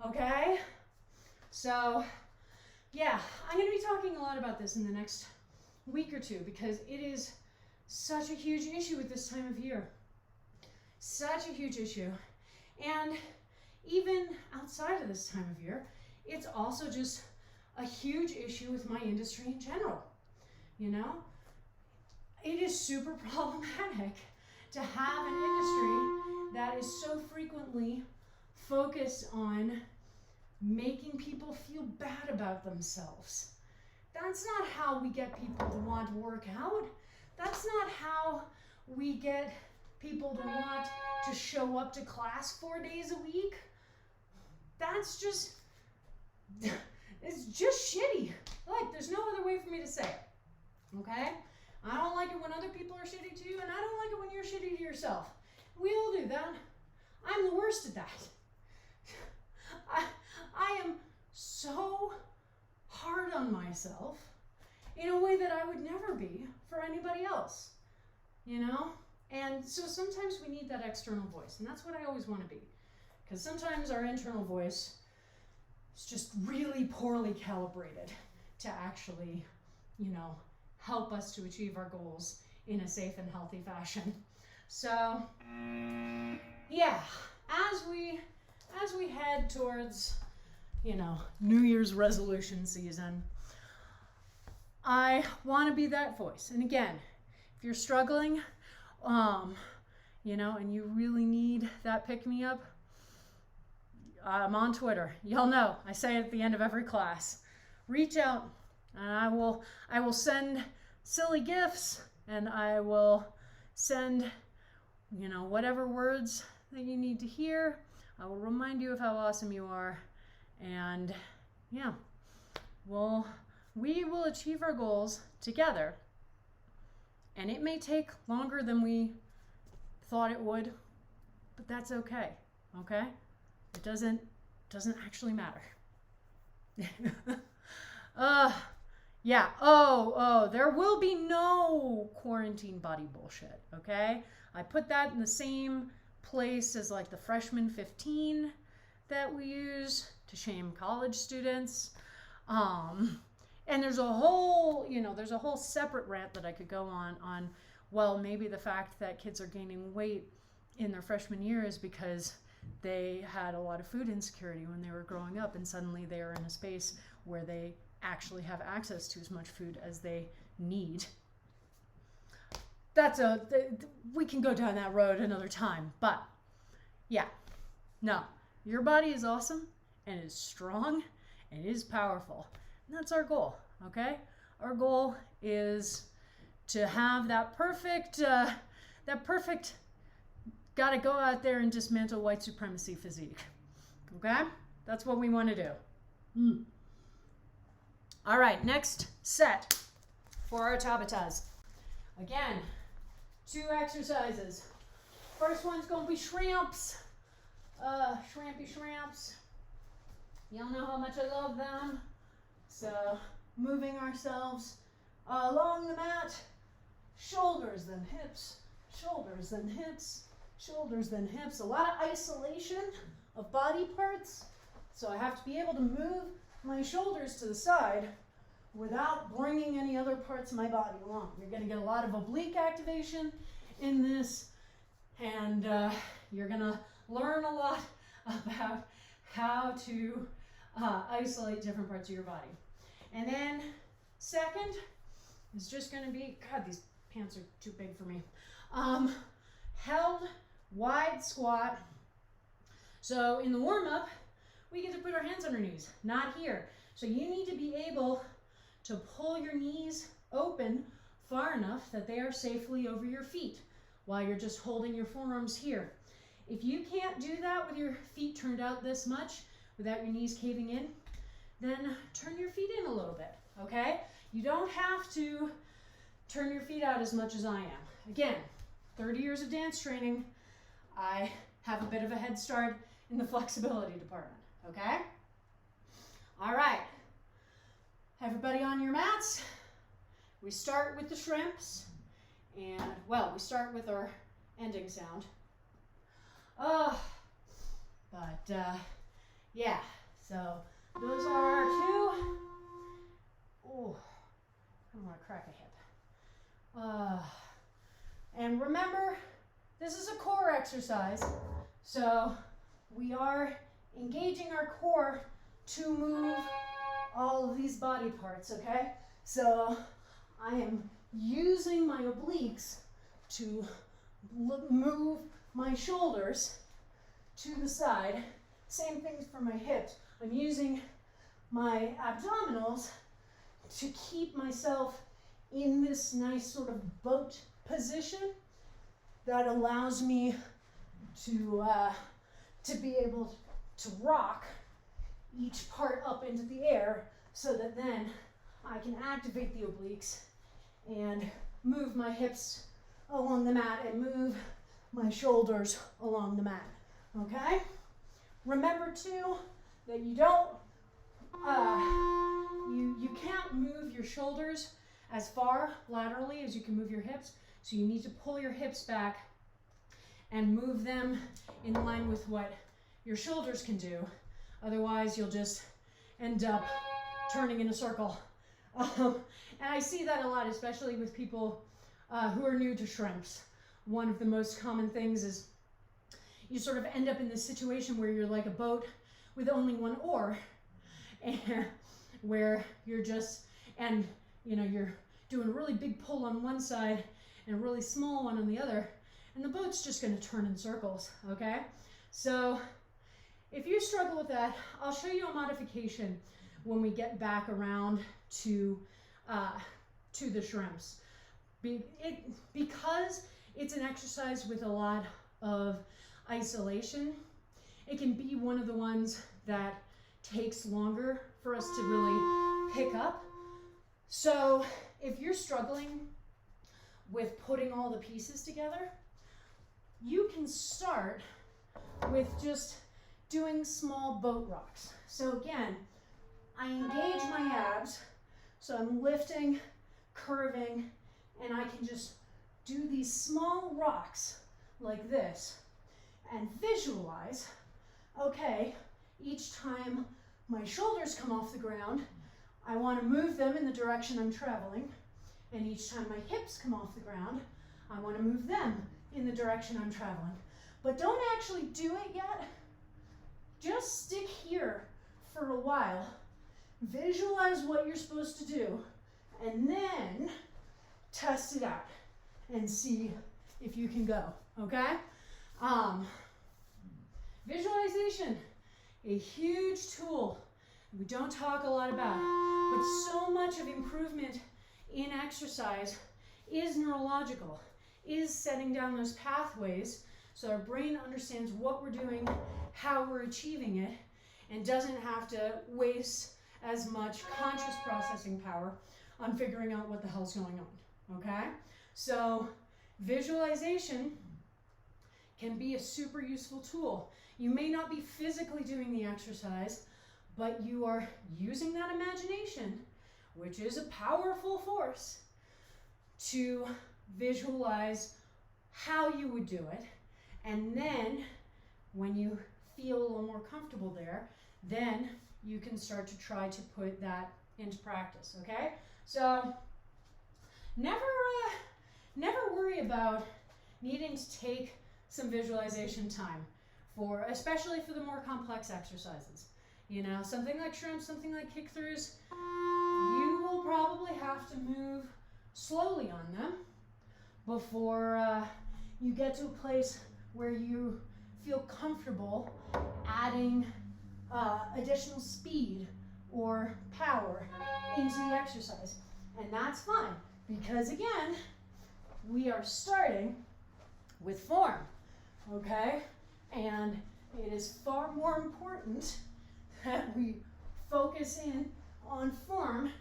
okay? So, yeah, I'm gonna be talking a lot about this in the next week or two because it is such a huge issue at this time of year. Such a huge issue. And even outside of this time of year, it's also just a huge issue with my industry in general. It is super problematic to have an industry that is so frequently focused on making people feel bad about themselves. That's not how we get people to want to work out. That's not how we get people to want to show up to class 4 days a week. That's just, it's just shitty. Like, there's no other way for me to say it, okay? I don't like it when other other people are shitty to you, and I don't like it when you're shitty to yourself. We all do that. I'm the worst at that. I am so hard on myself in a way that I would never be for anybody else, you know? And so sometimes we need that external voice, and that's what I always want to be. Because sometimes our internal voice is just really poorly calibrated to actually, you know, help us to achieve our goals in a safe and healthy fashion. So, yeah, as we head towards, you know, New Year's resolution season, I want to be that voice. And again, if you're struggling, you know, and you really need that pick-me-up, I'm on Twitter. Y'all know, I say it at the end of every class. Reach out, and I will send silly gifts, and I will send, you know, whatever words that you need to hear. I will remind you of how awesome you are, and yeah, we will achieve our goals together. And it may take longer than we thought it would, but that's okay. Okay? It doesn't actually matter. Yeah. Oh, there will be no quarantine body bullshit, okay? I put that in the same place as like the freshman 15 that we use to shame college students. And there's a whole separate rant that I could go on, well, maybe the fact that kids are gaining weight in their freshman year is because they had a lot of food insecurity when they were growing up, and suddenly they are in a space where they actually have access to as much food as they need. We can go down that road another time, but yeah, no, your body is awesome and is strong and is powerful. And that's our goal, okay? Our goal is to have that perfect, gotta go out there and dismantle white supremacy physique, okay? That's what we want to do. All right, next set for our tabatas. Again, 2 exercises. First one's gonna be shrimps. Shrimpy shrimps. Y'all know how much I love them. So, moving ourselves along the mat, shoulders then hips, shoulders then hips, shoulders then hips. A lot of isolation of body parts. So I have to be able to move my shoulders to the side without bringing any other parts of my body along. You're going to get a lot of oblique activation in this, and you're going to learn a lot about how to isolate different parts of your body. And then second is just going to be, God, these pants are too big for me. Held wide squat. So in the warm-up, we get to put our hands on our knees, not here. So you need to be able to pull your knees open far enough that they are safely over your feet while you're just holding your forearms here. If you can't do that with your feet turned out this much without your knees caving in, then turn your feet in a little bit, okay? You don't have to turn your feet out as much as I am. Again, 30 years of dance training, I have a bit of a head start in the flexibility department, okay? All right, everybody on your mats. We start with the shrimps, and well, we start with our ending sound. Yeah, so those are our 2. Oh, I don't want to crack a hip. And remember, this is a core exercise, so we are engaging our core to move all of these body parts, okay? So I am using my obliques to move my shoulders to the side. Same thing for my hips. I'm using my abdominals to keep myself in this nice sort of boat position that allows me to be able to rock each part up into the air so that then I can activate the obliques and move my hips along the mat and move my shoulders along the mat, okay? Remember too that you don't, you can't move your shoulders as far laterally as you can move your hips, so you need to pull your hips back and move them in line with what your shoulders can do. Otherwise, you'll just end up turning in a circle. And I see that a lot, especially with people who are new to shrimps. One of the most common things is you sort of end up in this situation where you're like a boat with only one oar, and where you're just, and you know, you're doing a really big pull on one side and a really small one on the other, and the boat's just going to turn in circles, okay? So if you struggle with that, I'll show you a modification when we get back around to the shrimps. Because it's an exercise with a lot of isolation, it can be one of the ones that takes longer for us to really pick up. So if you're struggling with putting all the pieces together, you can start with just doing small boat rocks. So again, I engage my abs, so I'm lifting, curving, and I can just do these small rocks like this and visualize, okay, each time my shoulders come off the ground, I want to move them in the direction I'm traveling, and each time my hips come off the ground, I want to move them in the direction I'm traveling. But don't actually do it yet. Just stick here for a while, visualize what you're supposed to do, and then test it out and see if you can go, okay? Visualization, a huge tool we don't talk a lot about, but so much of improvement in exercise is neurological, is setting down those pathways so our brain understands what we're doing, how we're achieving it, and doesn't have to waste as much conscious processing power on figuring out what the hell's going on, okay? So visualization can be a super useful tool. You may not be physically doing the exercise, but you are using that imagination, which is a powerful force, to visualize how you would do it. And then when you feel a little more comfortable there, then you can start to try to put that into practice, okay? So never worry about needing to take some visualization time especially for the more complex exercises. You know, something like shrimps, something like kick-throughs, you will probably have to move slowly on them before you get to a place where you feel comfortable adding additional speed or power into the exercise. And that's fine, because again, we are starting with form, okay? And it is far more important that we focus in on form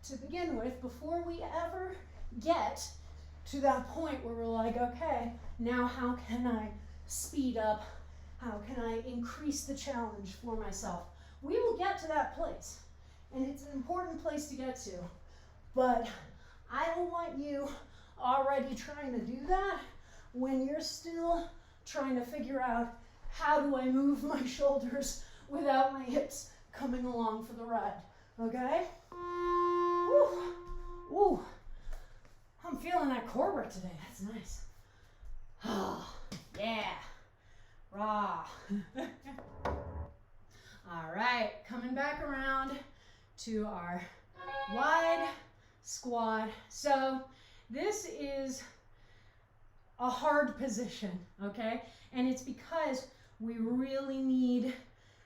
to begin with before we ever get to that point where we're like, okay, now how can I speed up? How can I increase the challenge for myself? We will get to that place, and it's an important place to get to, but I don't want you already trying to do that when you're still trying to figure out, how do I move my shoulders without my hips coming along for the ride, okay? Woo. Woo. I'm feeling that core work today. That's nice. Oh, yeah. Rah. All right, coming back around to our wide squat. So this is a hard position, okay? And it's because we really need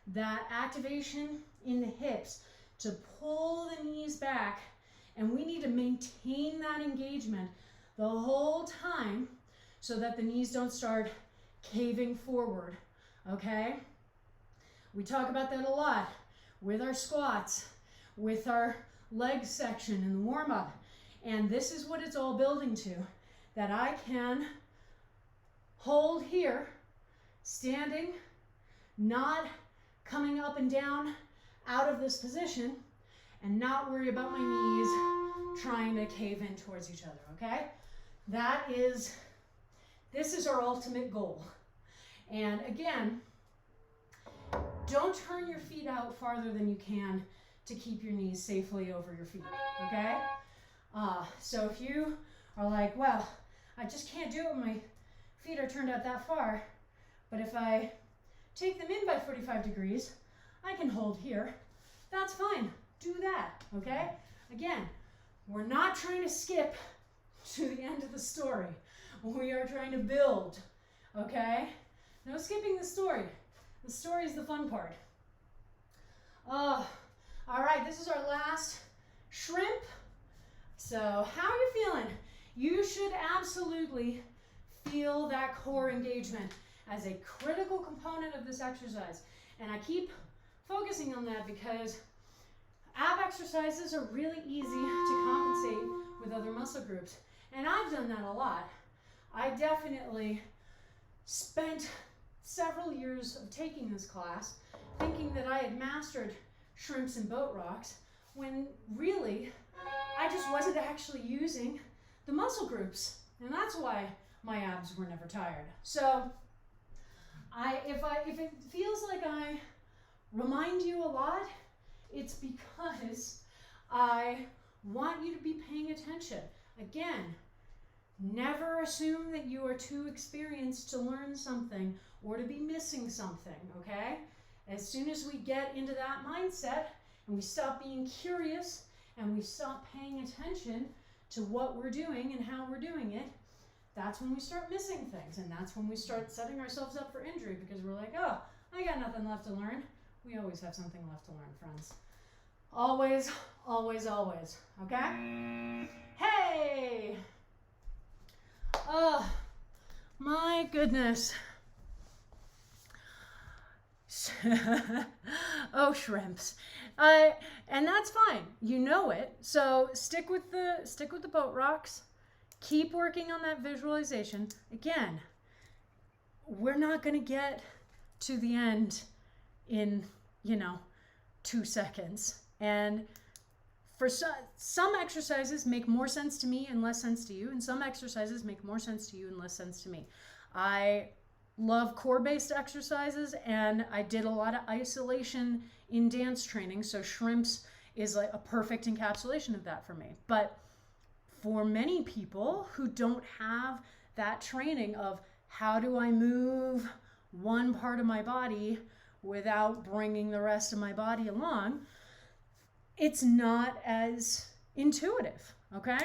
that activation in the hips to pull the knees back, and we need to maintain that engagement the whole time so that the knees don't start caving forward, okay? We talk about that a lot with our squats, with our leg section in the warm-up. And this is what it's all building to, that I can hold here, standing, not coming up and down out of this position, and not worry about my knees trying to cave in towards each other, okay? This is our ultimate goal. And again, don't turn your feet out farther than you can to keep your knees safely over your feet, okay? So if you are like, well, I just can't do it when my feet are turned out that far, but if I take them in by 45 degrees, I can hold here. That's fine. Do that, okay? Again, we're not trying to skip to the end of the story. We are trying to build, okay? No skipping the story. The story is the fun part. All right, this is our last shrimp. So how are you feeling? You should absolutely feel that core engagement as a critical component of this exercise. And I keep focusing on that because ab exercises are really easy to compensate with other muscle groups. And I've done that a lot. I definitely spent several years of taking this class thinking that I had mastered shrimps and boat rocks, when really I just wasn't actually using the muscle groups. And that's why my abs were never tired. So if it feels like I remind you a lot, it's because I want you to be paying attention. Again, never assume that you are too experienced to learn something or to be missing something, okay? As soon as we get into that mindset and we stop being curious and we stop paying attention to what we're doing and how we're doing it, that's when we start missing things, and that's when we start setting ourselves up for injury, because we're like, oh, I got nothing left to learn. We always have something left to learn, friends. Always, always, always, okay? Hey! Oh, my goodness. Oh, shrimps. And that's fine. You know it. So stick with the boat rocks. Keep working on that visualization. Again, we're not going to get to the end in, 2 seconds. And for some exercises make more sense to me and less sense to you, and some exercises make more sense to you and less sense to me. I love core-based exercises, and I did a lot of isolation in dance training, so shrimps is like a perfect encapsulation of that for me. But for many people who don't have that training of how do I move one part of my body without bringing the rest of my body along, it's not as intuitive, okay?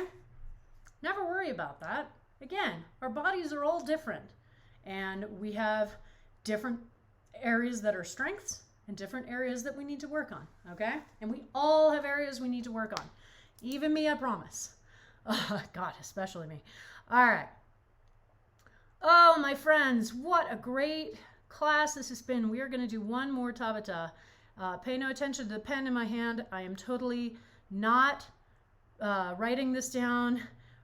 Never worry about that. Again, our bodies are all different, and we have different areas that are strengths and different areas that we need to work on, okay? And we all have areas we need to work on. Even me, I promise. Oh, God, especially me. All right. Oh, my friends, what a great class this has been. We are going to do one more Tabata. Pay no attention to the pen in my hand. I am totally not writing this down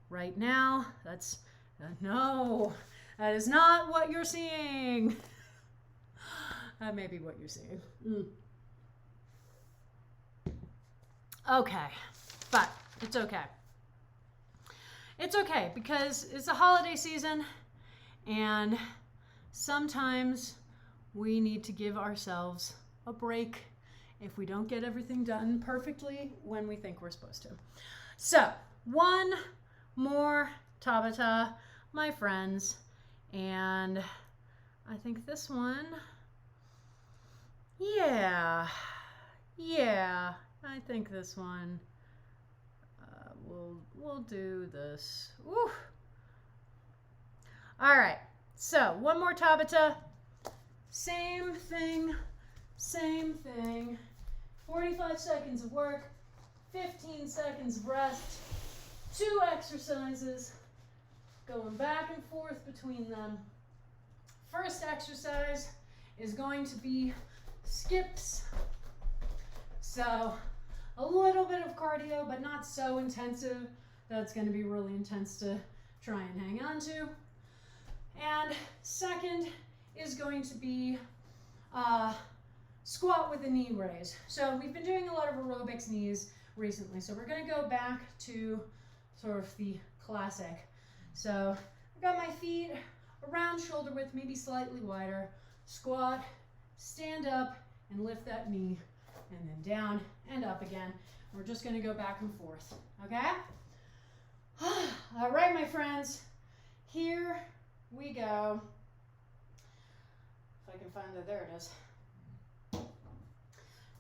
right now. That's, no, that is not what you're seeing. That may be what you're seeing. Okay, but it's okay. It's okay because it's a holiday season, and sometimes we need to give ourselves a break if we don't get everything done perfectly when we think we're supposed to. So, one more Tabata, my friends, and I think this one, yeah, I think this one, we'll do this. Woo. All right, so one more Tabata, same thing, 45 seconds of work, 15 seconds of rest, 2 exercises, going back and forth between them. First exercise is going to be skips. So a little bit of cardio, but not so intensive that's going to be really intense to try and hang on to. And second is going to be squat with a knee raise. So we've been doing a lot of aerobics knees recently, so we're going to go back to sort of the classic. So I've got my feet around shoulder width, maybe slightly wider, squat, stand up, and lift that knee, and then down and up again. We're just going to go back and forth, okay? All right, my friends, here we go. If I can find it, there it is.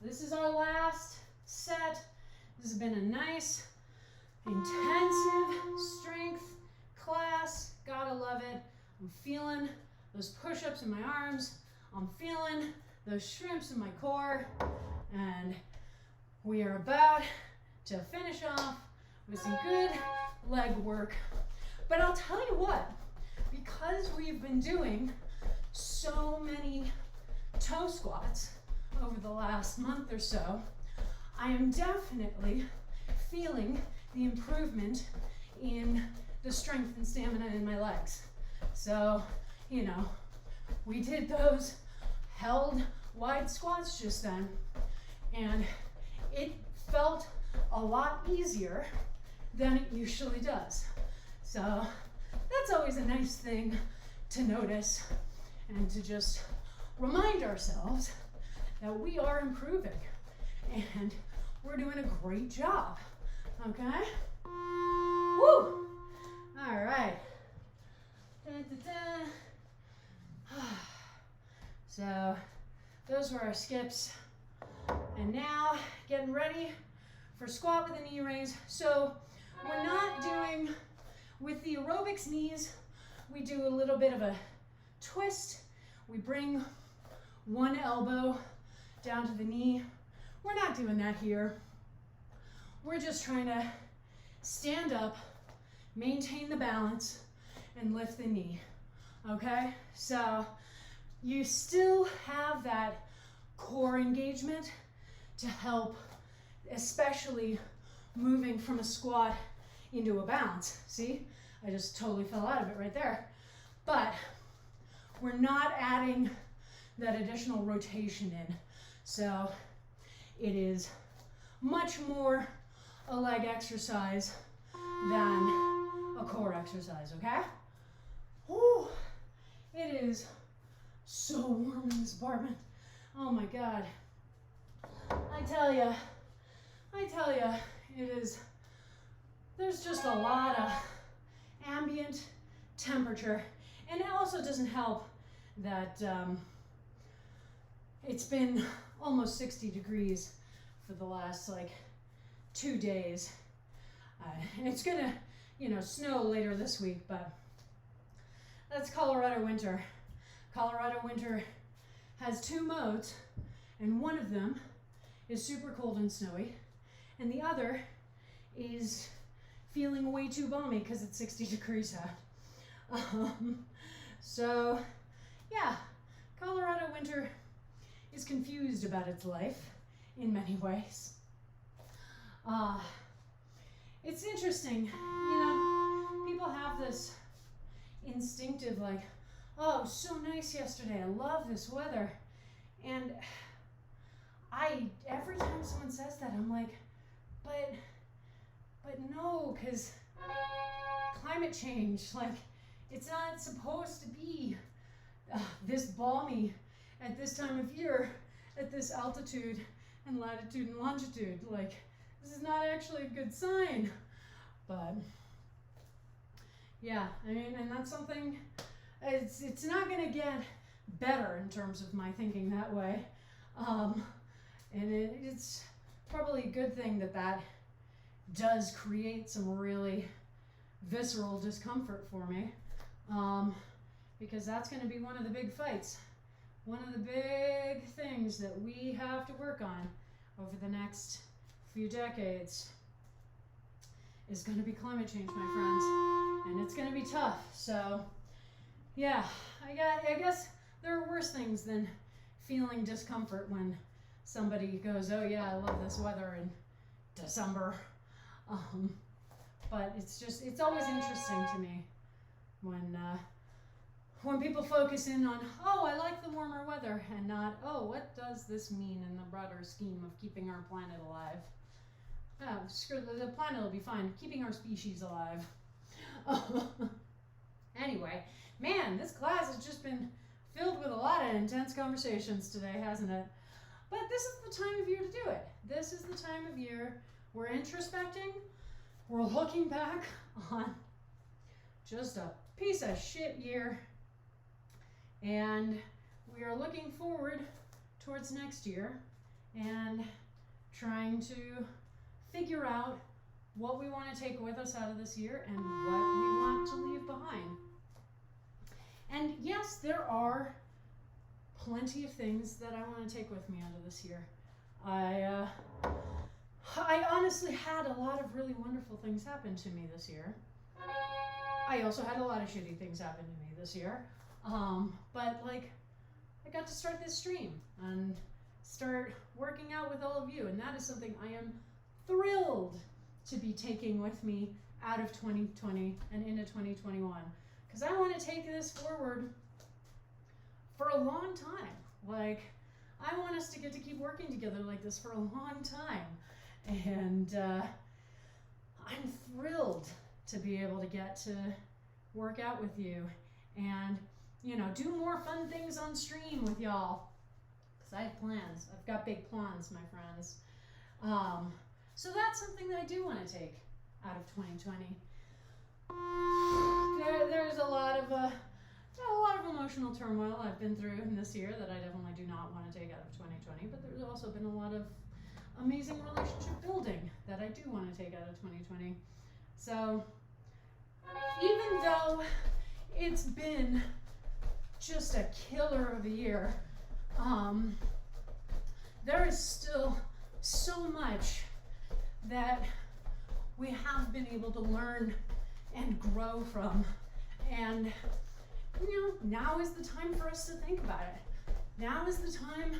This is our last set. This has been a nice, intensive strength class. Gotta love it. I'm feeling those push-ups in my arms. I'm feeling those shrimps in my core. And we are about to finish off with some good leg work. But I'll tell you what, because we've been doing so many toe squats over the last month or so, I am definitely feeling the improvement in the strength and stamina in my legs. So, you know, we did those held wide squats just then, and it felt a lot easier than it usually does. So that's always a nice thing to notice and to just remind ourselves that we are improving and we're doing a great job, okay? Woo! All right. So those were our skips. And now getting ready for squat with a knee raise. So we're not doing, with the aerobics knees, we do a little bit of a twist. We bring one elbow down to the knee. We're not doing that here. We're just trying to stand up, maintain the balance, and lift the knee, okay? So you still have that core engagement to help, especially moving from a squat into a balance. See, I just totally fell out of it right there. But we're not adding that additional rotation in. So it is much more a leg exercise than a core exercise, okay? Whew, it is so warm in this apartment. Oh my God. I tell you, it is, there's just a lot of ambient temperature. And it also doesn't help that it's been almost 60 degrees for the last like 2 days. It's gonna, snow later this week, but that's Colorado winter. Colorado winter has 2 modes, and one of them is super cold and snowy, and the other is feeling way too balmy because it's 60 degrees out. So yeah, Colorado winter is confused about its life in many ways. It's interesting, people have this instinctive like, oh, so nice yesterday, I love this weather. And every time someone says that, I'm like, but no, because climate change, like, it's not supposed to be this balmy at this time of year, at this altitude and latitude and longitude. Like, this is not actually a good sign. But yeah, I mean, and that's something, it's not going to get better in terms of my thinking that way. And it's probably a good thing that does create some really visceral discomfort for me, because that's going to be one of the big fights. One of the big things that we have to work on over the next few decades is going to be climate change, my friends, and it's going to be tough. So yeah, I guess there are worse things than feeling discomfort when somebody goes, oh yeah, I love this weather in December. But it's always interesting to me when people focus in on, oh, I like the warmer weather, and not, oh, what does this mean in the broader scheme of keeping our planet alive? Oh, screw the planet will be fine. Keeping our species alive. Anyway, man, this class has just been filled with a lot of intense conversations today, hasn't it? But this is the time of year to do it. This is the time of year we're introspecting. We're looking back on just a piece of shit year. And we are looking forward towards next year and trying to figure out what we want to take with us out of this year and what we want to leave behind. And yes, there are plenty of things that I want to take with me out of this year. I honestly had a lot of really wonderful things happen to me this year. I also had a lot of shitty things happen to me this year. But like, I got to start this stream and start working out with all of you, and that is something I am thrilled to be taking with me out of 2020 and into 2021, because I want to take this forward for a long time. Like, I want us to get to keep working together like this for a long time, and I'm thrilled to be able to get to work out with you and, you know, do more fun things on stream with y'all, because I have plans. I've got big plans, my friends. So that's something that I do want to take out of 2020. There's a lot of emotional turmoil I've been through in this year that I definitely do not want to take out of 2020, but there's also been a lot of amazing relationship building that I do want to take out of 2020. So even though it's been just a killer of a year, there is still so much that we have been able to learn and grow from. And, you know, now is the time for us to think about it. Now is the time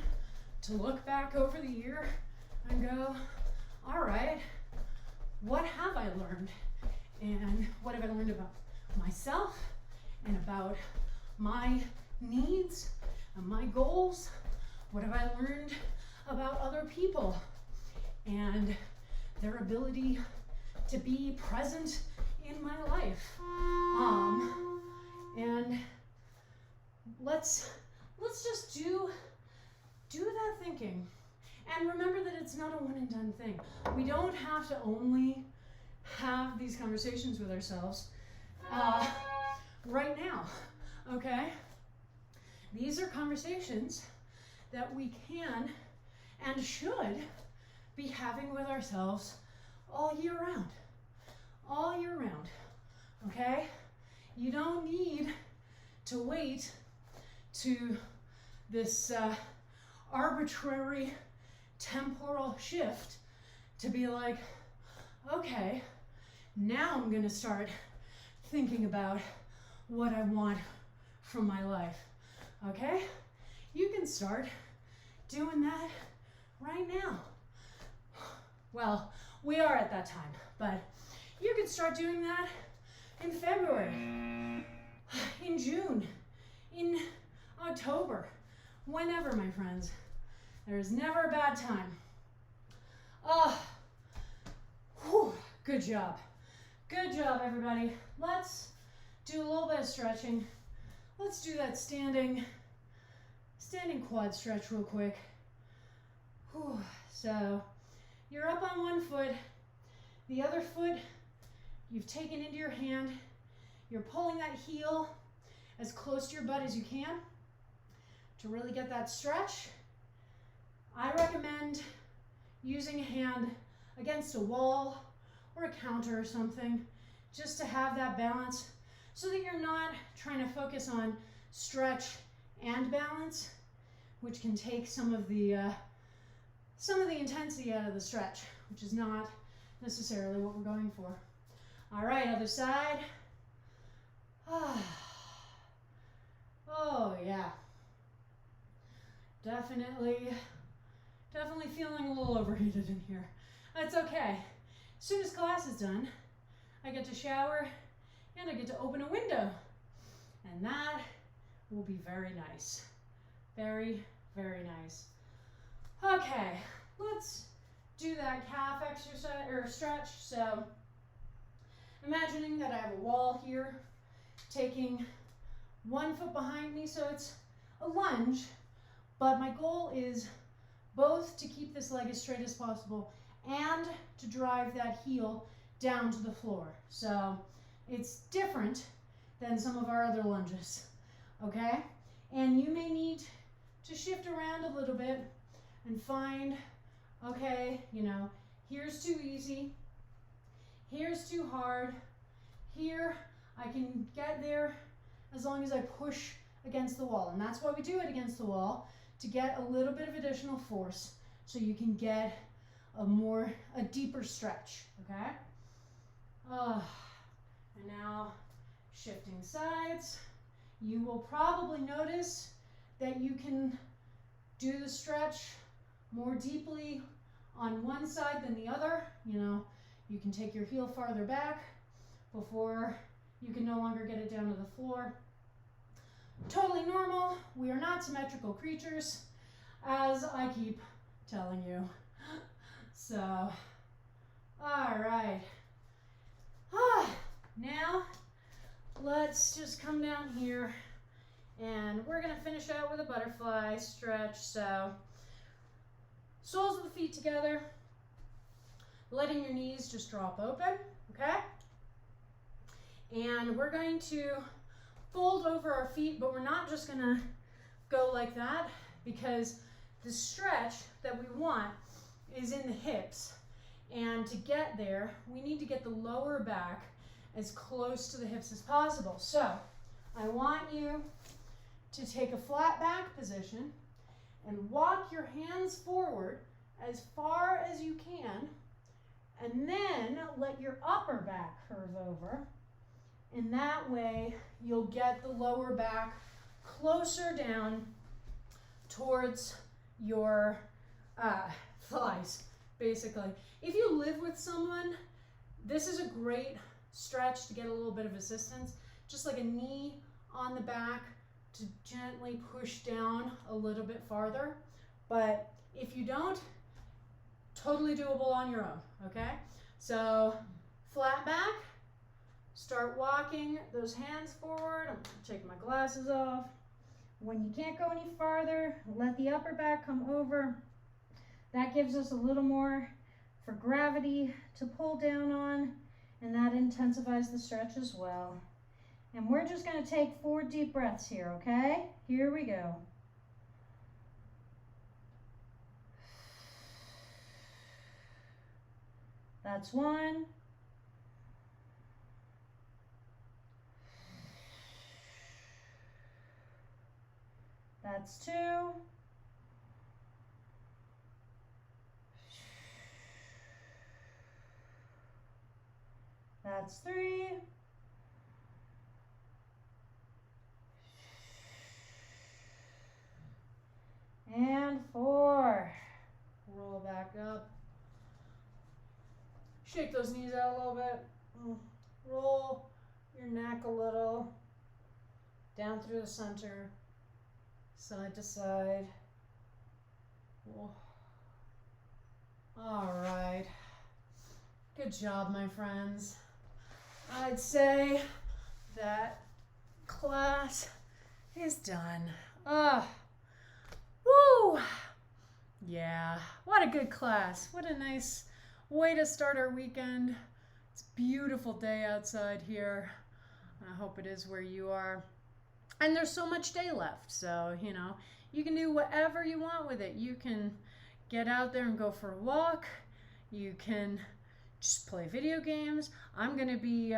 to look back over the year and go, all right, what have I learned? And what have I learned about myself and about my needs and my goals? What have I learned about other people and their ability to be present in my life? And let's just do that thinking. And remember that it's not a one and done thing. We don't have to only have these conversations with ourselves right now, okay? These are conversations that we can and should be having with ourselves all year round, okay? You don't need to wait to this arbitrary temporal shift to be like, okay, now I'm gonna start thinking about what I want from my life, okay? You can start doing that right now. Well, we are at that time, but you can start doing that in February, in June, in October, whenever, my friends. There is never a bad time. Good job. Good job, everybody. Let's do a little bit of stretching. Let's do that standing quad stretch real quick. So you're up on one foot. The other foot you've taken into your hand. You're pulling that heel as close to your butt as you can to really get that stretch. I recommend using a hand against a wall or a counter or something, just to have that balance so that you're not trying to focus on stretch and balance, which can take some of the intensity out of the stretch, which is not necessarily what we're going for. All right, other side. Oh yeah. Definitely feeling a little overheated in here. That's okay. As soon as class is done, I get to shower, and I get to open a window. And that will be very nice. Very, very nice. Okay, let's do that calf exercise or stretch. So imagining that I have a wall here, taking 1 foot behind me, so it's a lunge, but my goal is both to keep this leg as straight as possible and to drive that heel down to the floor. So it's different than some of our other lunges, okay? And you may need to shift around a little bit and find, okay, you know, here's too easy, here's too hard, here I can get there as long as I push against the wall. And that's why we do it against the wall, to get a little bit of additional force so you can get a deeper stretch, okay? And now shifting sides. You will probably notice that you can do the stretch more deeply on one side than the other. You know, you can take your heel farther back before you can no longer get it down to the floor. Totally normal. We are not symmetrical creatures, as I keep telling you. So, all right. Now, let's just come down here, and we're gonna finish out with a butterfly stretch. So, soles of the feet together, letting your knees just drop open, okay? And we're going to fold over our feet, but we're not just gonna go like that, because the stretch that we want is in the hips. And to get there, we need to get the lower back as close to the hips as possible. So I want you to take a flat back position and walk your hands forward as far as you can, and then let your upper back curve over. And that way you'll get the lower back closer down towards your thighs, basically. If you live with someone, this is a great stretch to get a little bit of assistance, just like a knee on the back to gently push down a little bit farther. But if you don't, totally doable on your own, okay? So flat back, start walking those hands forward. I'm gonna take my glasses off. When you can't go any farther, let the upper back come over. That gives us a little more for gravity to pull down on, and that intensifies the stretch as well. And we're just gonna take 4 deep breaths here, okay? Here we go. That's 1. That's 2. That's 3. And 4. Roll back up. Shake those knees out a little bit. Roll your neck a little. Down through the center. Side to side. All right. Good job, my friends. I'd say that class is done. Woo! Yeah, what a good class. What a nice way to start our weekend. It's a beautiful day outside here. I hope it is where you are. And there's so much day left, so, you know, you can do whatever you want with it. You can get out there and go for a walk. You can just play video games. I'm going to be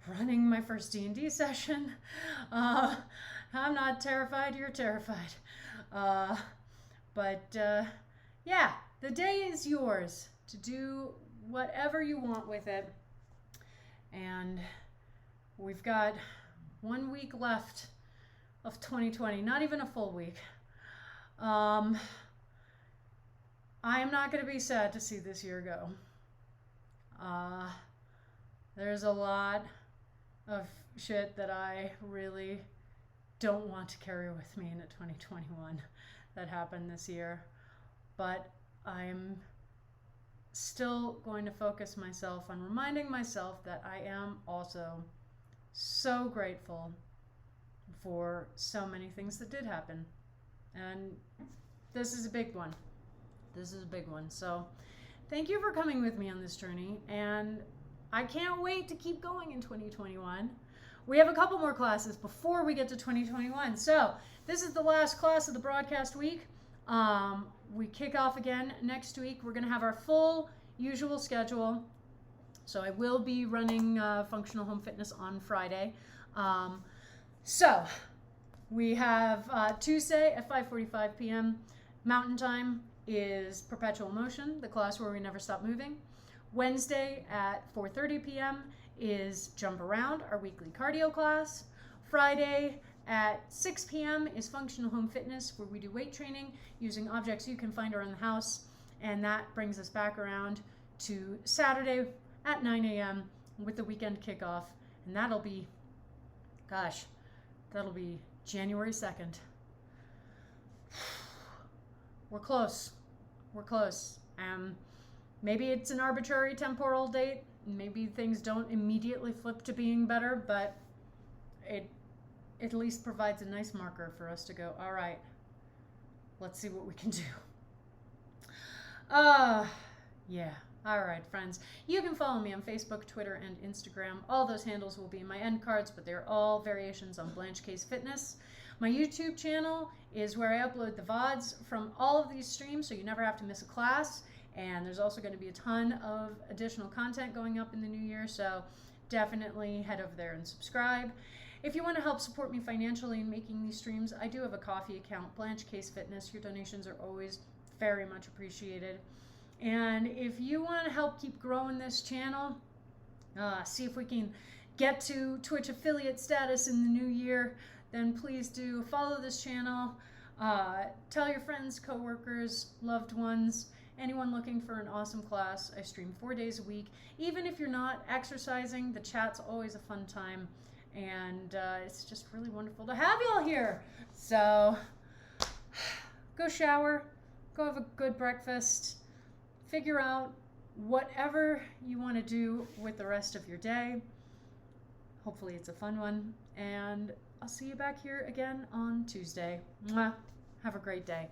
running my first D&D session. I'm not terrified, you're terrified. Yeah, the day is yours to do whatever you want with it. And we've got 1 week left of 2020, not even a full week. I am not going to be sad to see this year go. There's a lot of shit that I really don't want to carry with me into 2021 that happened this year. But I'm still going to focus myself on reminding myself that I am also so grateful for so many things that did happen. And this is a big one. This is a big one. So thank you for coming with me on this journey. And I can't wait to keep going in 2021. We have a couple more classes before we get to 2021. So this is the last class of the broadcast week. We kick off again next week. We're going to have our full usual schedule. So I will be running Functional Home Fitness on Friday. So we have Tuesday at 5:45 p.m. Mountain Time is Perpetual Motion, the class where we never stop moving. Wednesday at 4:30 p.m. is Jump Around, our weekly cardio class. Friday at 6 p.m. is Functional Home Fitness, where we do weight training using objects you can find around the house. And that brings us back around to Saturday at 9 a.m. with the weekend kickoff. And that'll be January 2nd. We're close. Maybe it's an arbitrary temporal date. Maybe things don't immediately flip to being better, but it at least provides a nice marker for us to go, all right, let's see what we can do. Yeah. All right, friends. You can follow me on Facebook, Twitter, and Instagram. All those handles will be in my end cards, but they're all variations on Blanche Case Fitness. My YouTube channel is where I upload the VODs from all of these streams, so you never have to miss a class. And there's also going to be a ton of additional content going up in the new year, so definitely head over there and subscribe. If you want to help support me financially in making these streams, I do have a coffee account, Blanche Case Fitness. Your donations are always very much appreciated. And if you want to help keep growing this channel, see if we can get to Twitch affiliate status in the new year, then please do follow this channel. Tell your friends, coworkers, loved ones, anyone looking for an awesome class. I stream 4 days a week. Even if you're not exercising, the chat's always a fun time. And it's just really wonderful to have you all here. So go shower, go have a good breakfast, figure out whatever you want to do with the rest of your day. Hopefully it's a fun one. And I'll see you back here again on Tuesday. Mwah. Have a great day.